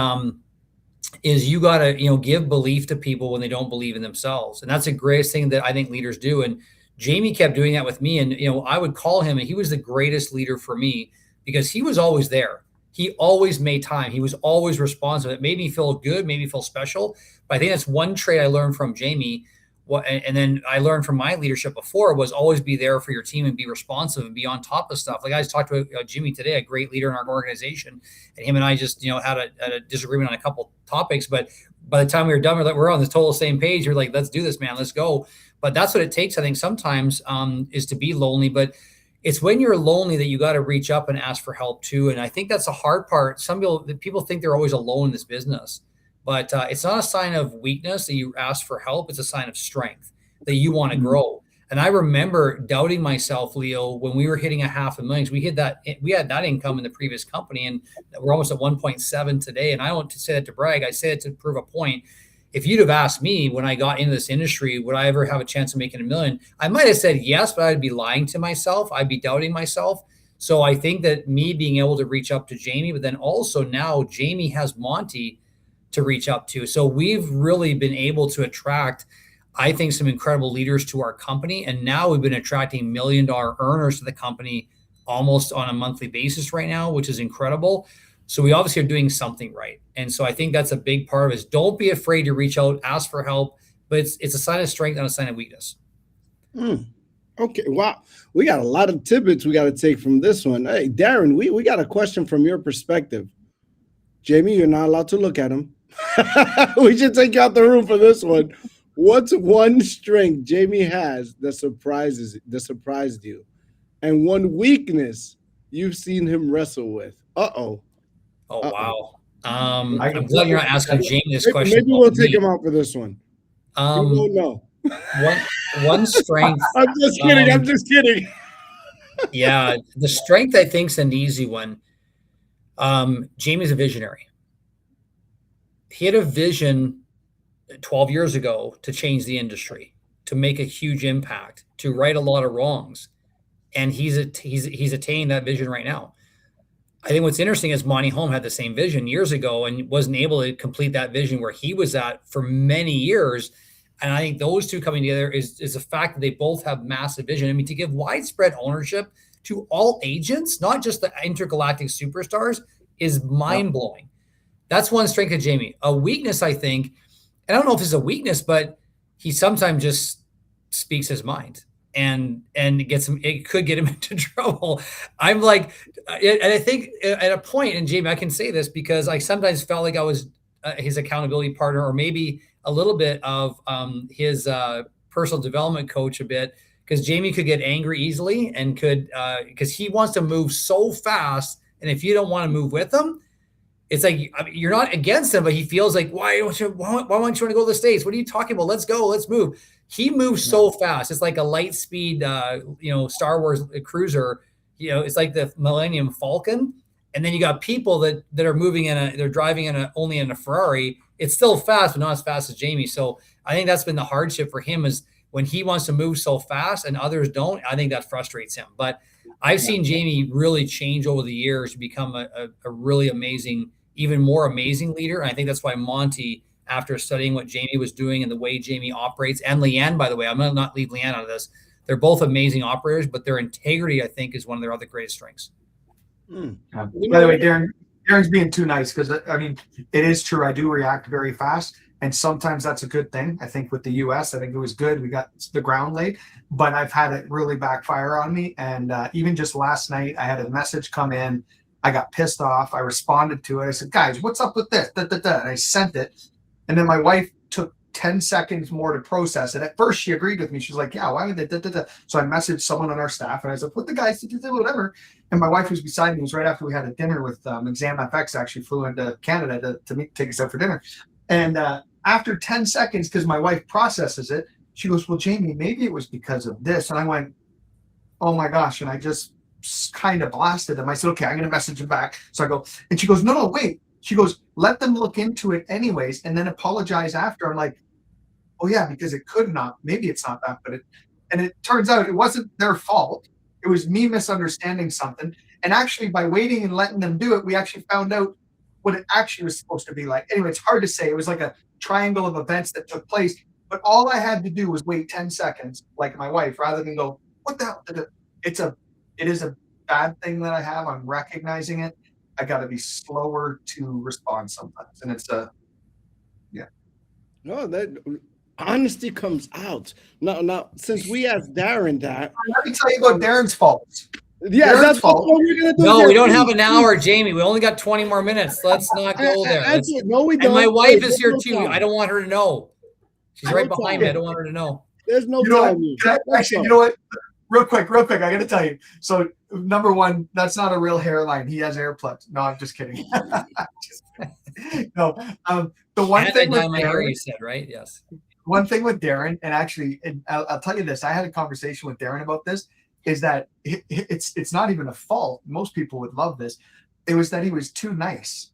you got to, you know, give belief to people when they don't believe in themselves. And that's the greatest thing that I think leaders do. And Jamie kept doing that with me. And, you know, I would call him and he was the greatest leader for me because he was always there. He always made time. He was always responsive. It made me feel good, made me feel special. But I think that's one trait I learned from Jamie. And then I learned from my leadership before was always be there for your team and be responsive and be on top of stuff. Like I just talked to Jimmy today, a great leader in our organization, and him and I just, you know, had a disagreement on a couple topics. But by the time we were done, we're on the total same page. We're like, let's do this, man. Let's go. But that's what it takes. I think sometimes is to be lonely, but it's when you're lonely that you got to reach up and ask for help too. And I think that's the hard part. Some people think they're always alone in this business. But it's not a sign of weakness that you ask for help. It's a sign of strength that you want to grow. And I remember doubting myself, Leo, when we were hitting $500,000. We had that income in the previous company, and we're almost at 1.7 today. And I don't say that to brag. I say it to prove a point. If you'd have asked me when I got into this industry, would I ever have a chance of making $1 million? I might have said yes, but I'd be lying to myself. I'd be doubting myself. So I think that me being able to reach up to Jamie, but then also now Jamie has Monty to reach up to. So we've really been able to attract, I think, some incredible leaders to our company. And now we've been attracting $1 million earners to the company almost on a monthly basis right now, which is incredible. So we obviously are doing something right. And so I think that's a big part of it is don't be afraid to reach out, ask for help, but it's a sign of strength and a sign of weakness. Okay. Wow. We got a lot of tidbits we got to take from this one. Hey, Darren, we got a question from your perspective. Jamie, you're not allowed to look at him. We should take you out the room for this one. What's one strength Jamie has that surprised you? And one weakness you've seen him wrestle with? Oh, wow. I'm glad you're not asking Jamie this question. Maybe we'll take him out for this one. You won't know. One strength. I'm just kidding. Yeah, the strength I think is an easy one. Jamie's a visionary. He had a vision 12 years ago to change the industry, to make a huge impact, to right a lot of wrongs, and he's attaining that vision right now. I think what's interesting is Monty Home had the same vision years ago and wasn't able to complete that vision where he was at for many years. And I think those two coming together is the fact that they both have massive vision. I mean, to give widespread ownership to all agents, not just the intergalactic superstars, is mind-blowing. That's one strength of Jamie. A weakness, I think, I don't know if it's a weakness, but he sometimes just speaks his mind and it could get him into trouble. I'm like, and I think at a point, and Jamie, I can say this because I sometimes felt like I was his accountability partner, or maybe a little bit of his personal development coach a bit, because Jamie could get angry easily and could, because he wants to move so fast. And if you don't want to move with him, it's like, I mean, you're not against him, but he feels like, why don't you want to go to the States? What are you talking about? Let's go, let's move. He moves so fast. It's like a light speed, Star Wars cruiser. It's like the Millennium Falcon. And then you got people that are moving they're driving only in a Ferrari. It's still fast, but not as fast as Jamie. So I think that's been the hardship for him, is when he wants to move so fast and others don't. I think that frustrates him. But I've seen Jamie really change over the years to become a really amazing, even more amazing leader. And I think that's why Monty, after studying what Jamie was doing and the way Jamie operates, and Leanne, by the way, I'm going to not leave Leanne out of this. They're both amazing operators, but their integrity, I think, is one of their other greatest strengths. By the way, Darren's being too nice, because I mean, it is true. I do react very fast, and sometimes that's a good thing. I think with the U.S., I think it was good. We got the ground laid, but I've had it really backfire on me. And even just last night, I had a message come in. I got pissed off. I responded to it. I said, "Guys, what's up with this?" And I sent it, and then my wife took 10 seconds more to process it. At first, she agreed with me. She's like, "Yeah, why would they?" So I messaged someone on our staff, and I said, "Put the guys to whatever." And my wife was beside me. It was right after we had a dinner with Exam FX. Actually flew into Canada to take us out for dinner. And after 10 seconds, because my wife processes it, she goes, "Well, Jamie, maybe it was because of this." And I went, "Oh my gosh!" And I just kind of blasted him. I said, "Okay, I'm going to message him back." So I go, and she goes, "No, wait." She goes, "Let them look into it anyways, and then apologize after." I'm like, "Oh yeah, because it could not. Maybe it's not that, but it turns out it wasn't their fault. It was me misunderstanding something. And actually, by waiting and letting them do it, we actually found out what it actually was supposed to be like." Anyway, it's hard to say. It was like a triangle of events that took place. But all I had to do was wait 10 seconds, like my wife, rather than go, "What the hell?" It is a bad thing that I have. I'm recognizing it. I got to be slower to respond sometimes, and it's No, that honesty comes out. Now, since we asked Darren that, let me tell you about Darren's faults. Yeah, Darren's that's fault. what we're gonna do. No, we don't have an hour, Jamie. We only got 20 more minutes. Let's not go there. No, we don't. And my wife is here too. I don't want her to know. She's right behind me. I don't want her to know. There's no time. Actually, you know what? Real quick, I got to tell you. So, number one, that's not a real hairline. He has air plugs. No, I'm just kidding. No, the one thing with my hair, you said, right? Yes. One thing with Darren, and actually, I'll tell you this. I had a conversation with Darren about this. Is that it's not even a fault. Most people would love this. It was that he was too nice.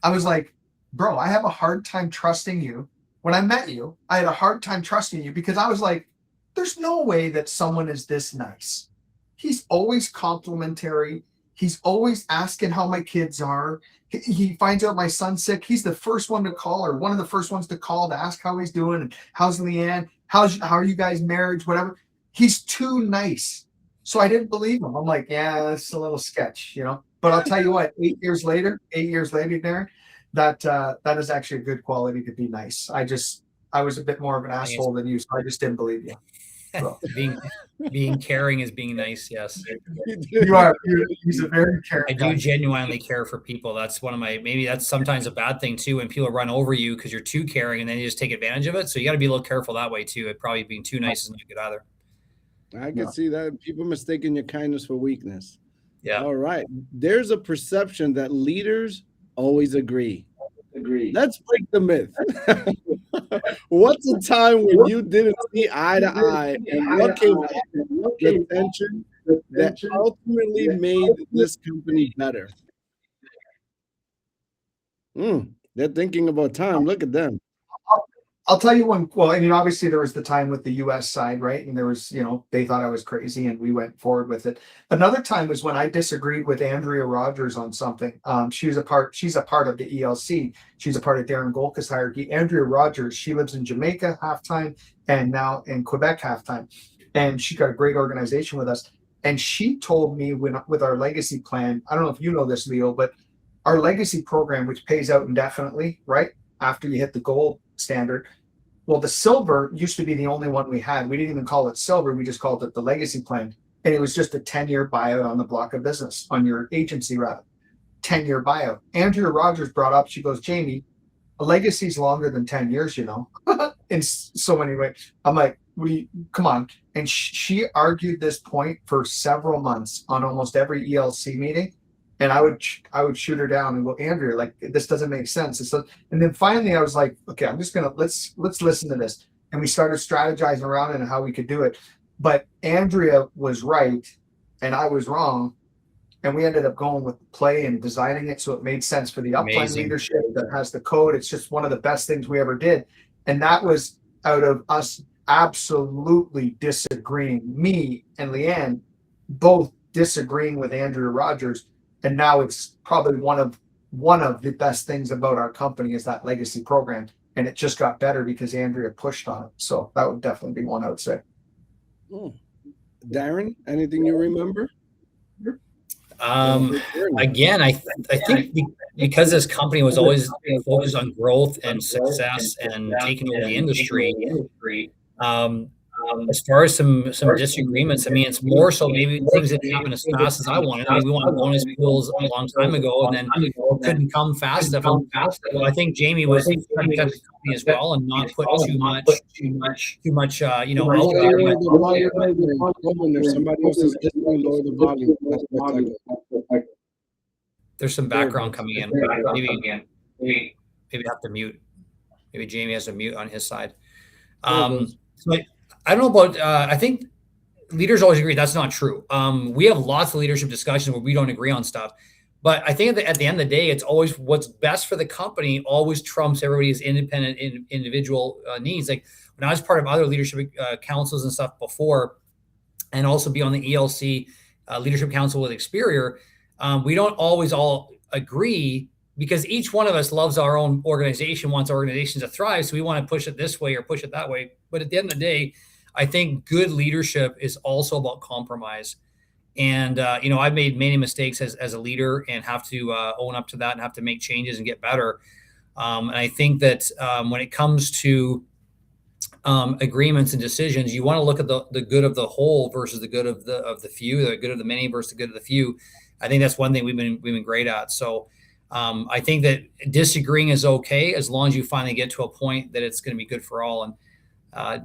I was like, "Bro, I have a hard time trusting you." When I met you, I had a hard time trusting you because I was like, "There's no way that someone is this nice." He's always complimentary. He's always asking how my kids are. He finds out my son's sick. He's the first one to call, or one of the first ones to call to ask how he's doing and how's Leanne, how are you guys' marriage, whatever. He's too nice. So I didn't believe him. I'm like, yeah, it's a little sketch, you know. But I'll tell you what, 8 years later, Darren, that is actually a good quality to be nice. I was a bit more of an asshole than you, so I just didn't believe you. So. being caring is being nice. Yes, you are. He's a very caring. I do genuinely care for people. That's one of my, maybe that's sometimes a bad thing too, when people run over you because you're too caring and then you just take advantage of it. So you got to be a little careful that way too. It probably being too nice isn't good either. I can see that, people mistaking your kindness for weakness. Yeah. All right. There's a perception that leaders always agree. Let's break the myth. What's a time when you didn't see eye to eye, and what came out the tension that ultimately made this company better? They're thinking about time. Look at them. I'll tell you one. Well, I mean, obviously there was the time with the U.S. side, right? And there was, you know, they thought I was crazy and we went forward with it. Another time was when I disagreed with Andrea Rogers on something. She's a part of the ELC. She's a part of Darren Golka's hierarchy. Andrea Rogers, she lives in Jamaica half-time and now in Quebec half-time. And she got a great organization with us. And she told me with our legacy plan, I don't know if you know this, Leo, but our legacy program, which pays out indefinitely, right? After you hit the gold standard. Well, the silver used to be the only one we had. We didn't even call it silver. We just called it the legacy plan. And it was just a 10-year buyout on the block of business, on your agency rather. 10-year buyout. Andrea Rogers brought up, she goes, Jamie, a legacy is longer than 10 years, you know. In so many ways. I'm like, come on. And she argued this point for several months on almost every ELC meeting. And I would shoot her down and go, Andrea, like, this doesn't make sense. And then finally I was like, okay, I'm just gonna let's listen to this. And we started strategizing around it and how we could do it. But Andrea was right and I was wrong. And we ended up going with the play and designing it so it made sense for the upline leadership that has the code. It's just one of the best things we ever did. And that was out of us absolutely disagreeing, me and Leanne both disagreeing with Andrea Rogers. And now it's probably one of the best things about our company is that legacy program. And it just got better because Andrea pushed on it. So that would definitely be one I would say. Darren, anything you remember? Again, I think because this company was always focused on growth and success and taking over the industry, as far as some disagreements, I mean, it's more so maybe things didn't happen as fast as I wanted. I mean, we wanted bonus pools a long time ago, and then couldn't come fast enough. Well, I think Jamie was trying to protect the company as well and not put too much, you know, out there. Somebody else is lower the volume. There's some background coming in. Maybe have to mute. Maybe Jamie has a mute on his side. So I don't know about, I think leaders always agree. That's not true. We have lots of leadership discussions where we don't agree on stuff. But I think at the end of the day, it's always what's best for the company always trumps everybody's independent individual needs. Like when I was part of other leadership councils and stuff before, and also be on the ELC leadership council with Experior, we don't always all agree because each one of us loves our own organization, wants our organization to thrive. So we want to push it this way or push it that way. But at the end of the day, I think good leadership is also about compromise. And, you know, I've made many mistakes as a leader and have to own up to that and have to make changes and get better. And I think that when it comes to agreements and decisions, you want to look at the good of the whole versus the good of the few, the good of the many versus the good of the few. I think that's one thing we've been great at. So I think that disagreeing is okay as long as you finally get to a point that it's going to be good for all. And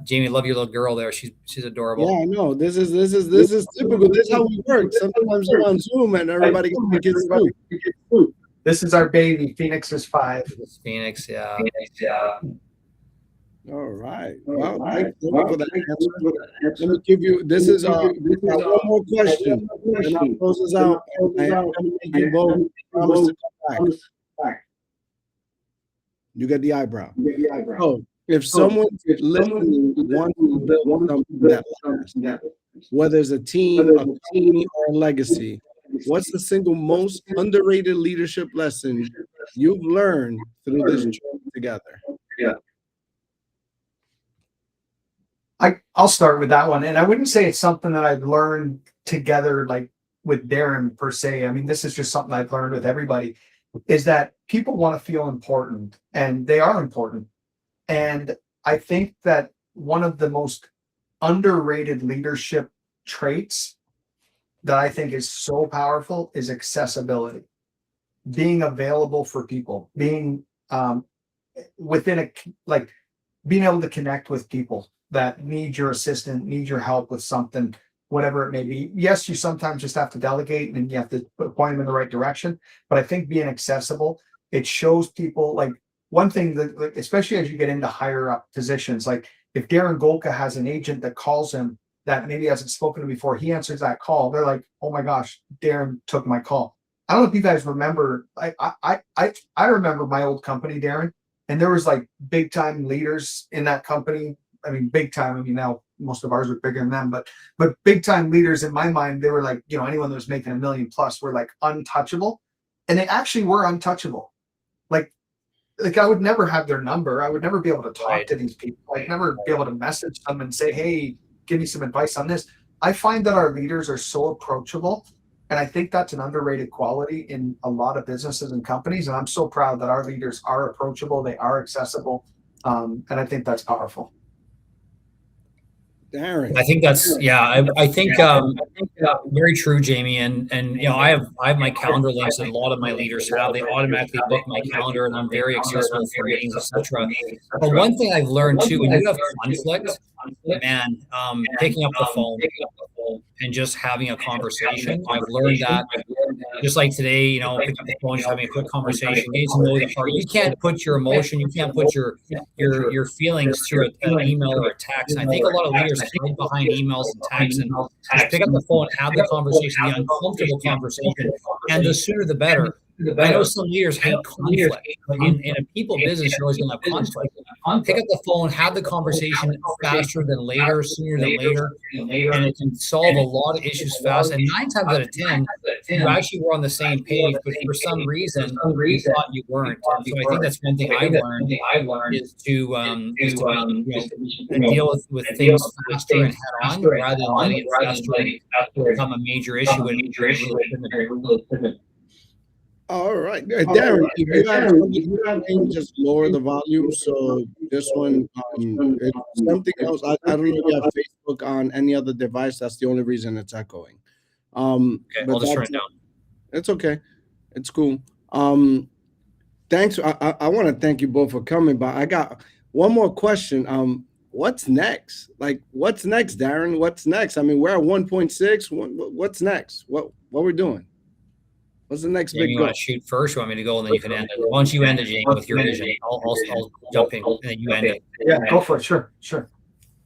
Jamie, love your little girl there. She's adorable. Yeah, I know. This is typical. This is how we work. Sometimes we're on Zoom and everybody gets food. This is our baby. Phoenix is 5. Phoenix, yeah. All right. Well, thank you for that. Let me give you. This is one more question, and I'll close this out. I am going to make you both promise to come back. You get the eyebrow. Oh. If someone listening wants to build something that lasts, whether it's a team, a company, or a legacy, what's the single most underrated leadership lesson you've learned through this journey together? I'll start with that one. And I wouldn't say it's something that I've learned together, like with Darren per se. I mean, this is just something I've learned with everybody, is that people want to feel important, and they are important. And I think that one of the most underrated leadership traits that I think is so powerful is accessibility, being available for people, being being able to connect with people that need your assistance, need your help with something, whatever it may be. Yes, you sometimes just have to delegate and you have to point them in the right direction. But I think being accessible, it shows people, like, one thing that, especially as you get into higher up positions, like if Darren Golka has an agent that calls him that maybe hasn't spoken to before, he answers that call. They're like, oh my gosh, Darren took my call. I don't know if you guys remember. I remember my old company, Darren, and there was like big time leaders in that company. I mean, big time. I mean, now most of ours are bigger than them, but big time leaders in my mind, they were like, anyone that was making $1 million plus were like untouchable, and they actually were untouchable. Like I would never have their number. I would never be able to talk to these people. I'd never be able to message them and say, hey, give me some advice on this. I find that our leaders are so approachable. And I think that's an underrated quality in a lot of businesses and companies. And I'm so proud that our leaders are approachable. They are accessible. And I think that's powerful. Darren. I think that's, I think very true, Jamie. And I have my calendar links that a lot of my leaders have. They automatically book my calendar, and I'm very accessible for meetings, etc. But one thing I've learned too, when you have conflict, man, picking up the phone and just having a conversation. I've learned that, just like today, picking up the phone, just having a quick conversation, getting to know the heart. You can't put your emotion, you can't put your feelings through an email or a text. And I think a lot of leaders hide behind emails and texts, and just pick up the phone, have the conversation, the uncomfortable conversation, and the sooner the better. I know some leaders hate conflict. In a people business, you're always going to have conflict. Pick up the phone, have the conversation faster than later, sooner than later, and it can solve a lot of issues fast. And 9 times out of 10, you actually were on the same page, but for some reason, you thought you weren't. And so I think that's one thing I learned is to deal with things faster and head on, rather than letting it faster become a major issue and really. All right, Darren, if you have just lower the volume. So this one, it's something else. I don't know if you have Facebook on any other device. That's the only reason it's echoing. Okay, I'll just turn it down. It's okay. It's cool. Thanks. I want to thank you both for coming, but I got one more question. What's next? Like, what's next, Darren? What's next? I mean, we're at 1.6. What's next? What we're doing? What's the next big goal? You want to shoot first? You want me to go, and then you can end it? Once you end it, Jamie, with your vision, I'll jump in, and then you end it. Yeah, go for it. Sure.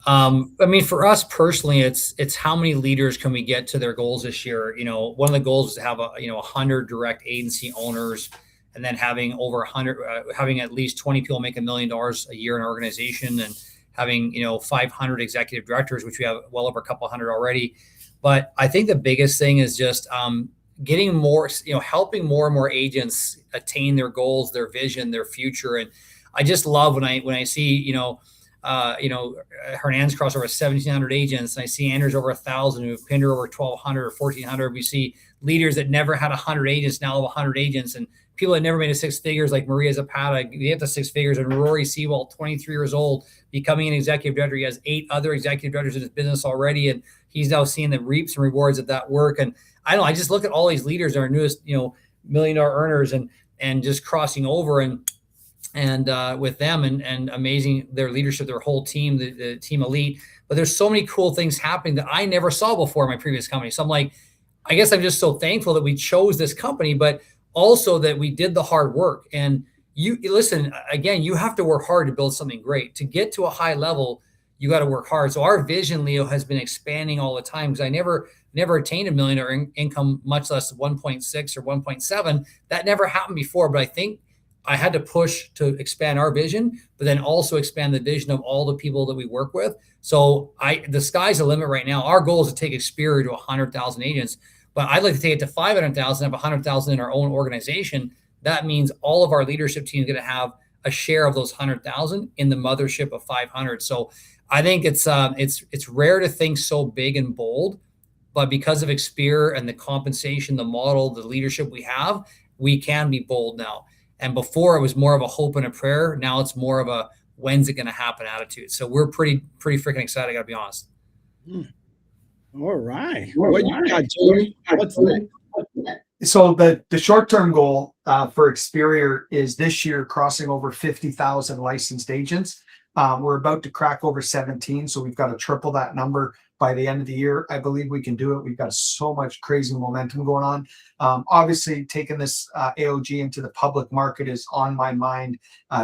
I mean, for us personally, it's how many leaders can we get to their goals this year? One of the goals is to have 100 direct agency owners, and then having over 100, having at least 20 people make $1 million a year in our organization, and having 500 executive directors, which we have well over a couple hundred already. But I think the biggest thing is just getting more, helping more and more agents attain their goals, their vision, their future. And I just love when I see, Hernan's crossed over 1,700 agents, and I see Anders over 1,000, who have Pinder over 1,200 or 1,400. We see leaders that never had 100 agents now have 100 agents, and people that never made a 6 figures, like Maria Zapata, they have to 6 figures, and Rory Seawald, 23 years old, becoming an executive director. He has 8 other executive directors in his business already, and he's now seeing the reaps and rewards of that work. And I just look at all these leaders, our newest, $1 million earners, and just crossing over and with them and amazing their leadership, their whole team, the team elite. But there's so many cool things happening that I never saw before in my previous company. So I'm like, I guess I'm just so thankful that we chose this company, but also that we did the hard work. And you listen, again, you have to work hard to build something great. To get to a high level, you got to work hard. So our vision, Leo, has been expanding all the time, because I never attained $1 million income, much less 1.6 or 1.7. That never happened before. But I think I had to push to expand our vision, but then also expand the vision of all the people that we work with. So the sky's the limit right now. Our goal is to take Experior to 100,000 agents, but I'd like to take it to 500,000, have 100,000 in our own organization. That means all of our leadership team is going to have a share of those 100,000 in the mothership of 500. So I think it's rare to think so big and bold, but because of Experior and the compensation, the model, the leadership we have, we can be bold now. And before it was more of a hope and a prayer. Now it's more of a when's it going to happen attitude. So we're pretty freaking excited. I got to be honest. All right. What you got, Jamie? What's next? So the short-term goal for Experior is this year crossing over 50,000 licensed agents. We're about to crack over 17, so we've got to triple that number by the end of the year. I believe we can do it. We've got so much crazy momentum going on. Obviously, taking this AOG into the public market is on my mind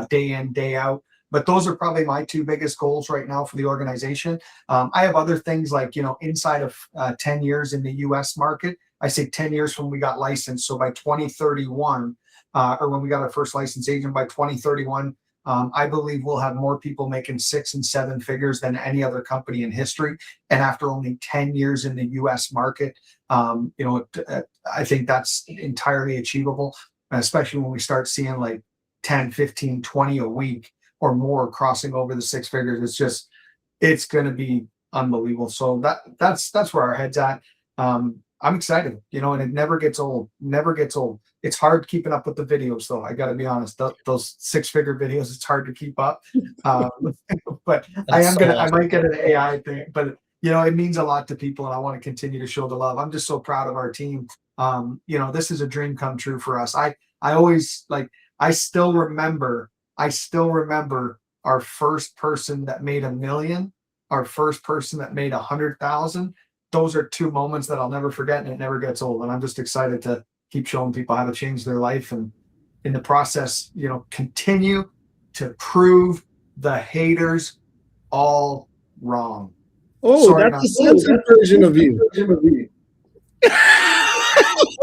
day in, day out. But those are probably my two biggest goals right now for the organization. I have other things like, inside of 10 years in the US market. I say 10 years from when we got licensed. So by 2031, or when we got our first licensed agent by 2031, I believe we'll have more people making 6 and 7 figures than any other company in history. And after only 10 years in the US market, I think that's entirely achievable, especially when we start seeing like 10, 15, 20 a week or more crossing over the 6 figures. It's going to be unbelievable. So that's where our head's at. I'm excited, and it never gets old, It's hard keeping up with the videos though. I got to be honest, those 6-figure videos, it's hard to keep up. But I might get an AI thing, but it means a lot to people and I want to continue to show the love. I'm just so proud of our team. This is a dream come true for us. I still remember our first person that made $1 million, our first person that made 100,000. Those are 2 moments that I'll never forget, and it never gets old. And I'm just excited to keep showing people how to change their life, and in the process, continue to prove the haters all wrong. Oh, sorry, that's a censored version of you.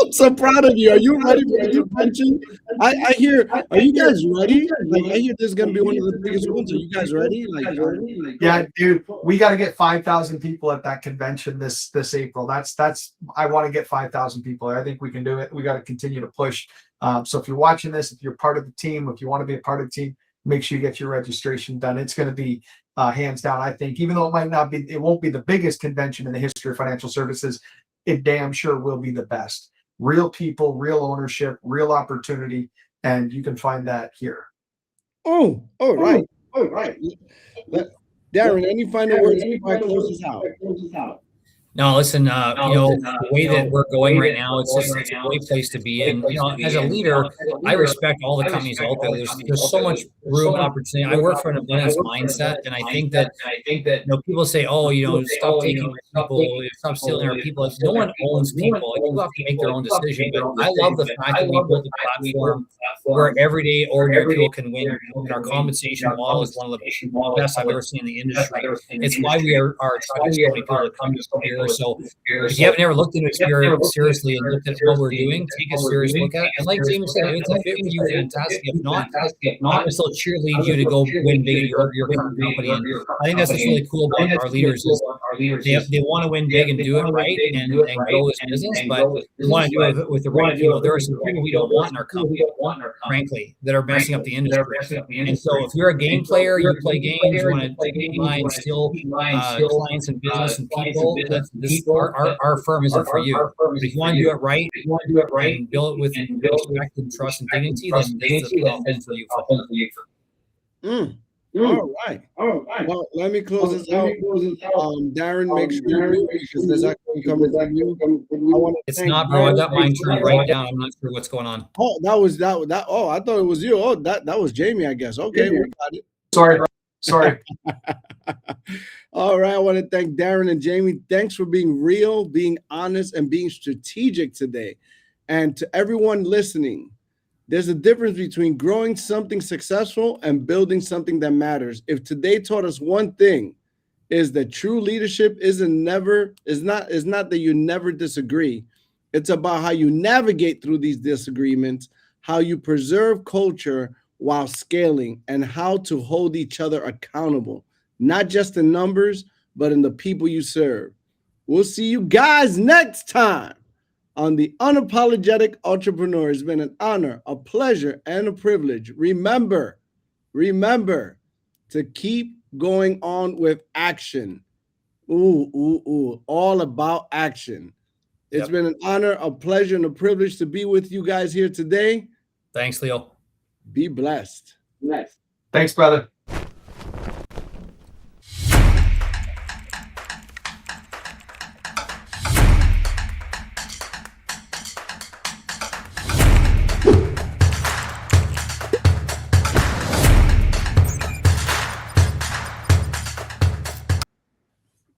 I'm so proud of you. Are you ready for the convention? I hear. Are you guys ready? I hear this is going to be one of the biggest ones. Are you guys ready? Yeah, dude. We got to get 5,000 people at that convention this April. That's. I want to get 5,000 people. I think we can do it. We got to continue to push. So if you're watching this, if you're part of the team, if you want to be a part of the team, make sure you get your registration done. It's going to be hands down. I think, even though it won't be the biggest convention in the history of financial services, it damn sure will be the best. Real people, real ownership, real opportunity, and you can find that here. Oh, right. Darren, any final words before I close this out? No, listen, the way that we're going right now, it's a great place to be in. As a leader, I respect all the companies out there. There's so much room and opportunity. I work for an abundance mindset, and I think that people say, stop taking people, stop stealing our people. No one owns people. People have to make their own decision. But I love the fact that we built a platform where everyday ordinary people can win, and our compensation model is one of the best I've ever seen in the industry. It's why we are attracting so many people to come to Experior. So if you haven't ever looked into Experior seriously and looked at what we're doing, take a serious look at it. And like James said, if it's a fit for you, fantastic. If not, I'm going to still cheerlead you to go win big at your current company. And I think that's what's really cool about our leaders is they want to win big and do it right and grow this business, but we want to do it with the right people. There are some people we don't want in our company, frankly, that are messing up the industry. And so if you're a game player, you play games, you want to lie and steal clients and business and people, our firm isn't for you. But if you want to do it right, and build it with respect and trust and dignity, then this is the for you. All right. Well, let me close this out. Darren, make sure you do, because there's actually coming from you. It's not, bro. I got mine turned right down. I'm not sure what's going on. Oh, that was that. Oh, I thought it was you. Oh, that was Jamie, I guess. Okay, we got it. Sorry. All right. I want to thank Darren and Jamie. Thanks for being real, being honest, and being strategic today. And to everyone listening, there's a difference between growing something successful and building something that matters. If today taught us one thing, is that true leadership is not that you never disagree. It's about how you navigate through these disagreements, how you preserve culture while scaling, and how to hold each other accountable, not just in numbers, but in the people you serve. We'll see you guys next time on the Unapologetic Entrepreneur. It's been an honor, a pleasure, and a privilege. Remember to keep going on with action. All about action. It's been an honor, a pleasure, and a privilege to be with you guys here today. Thanks, Leo. Be blessed. Thanks, brother.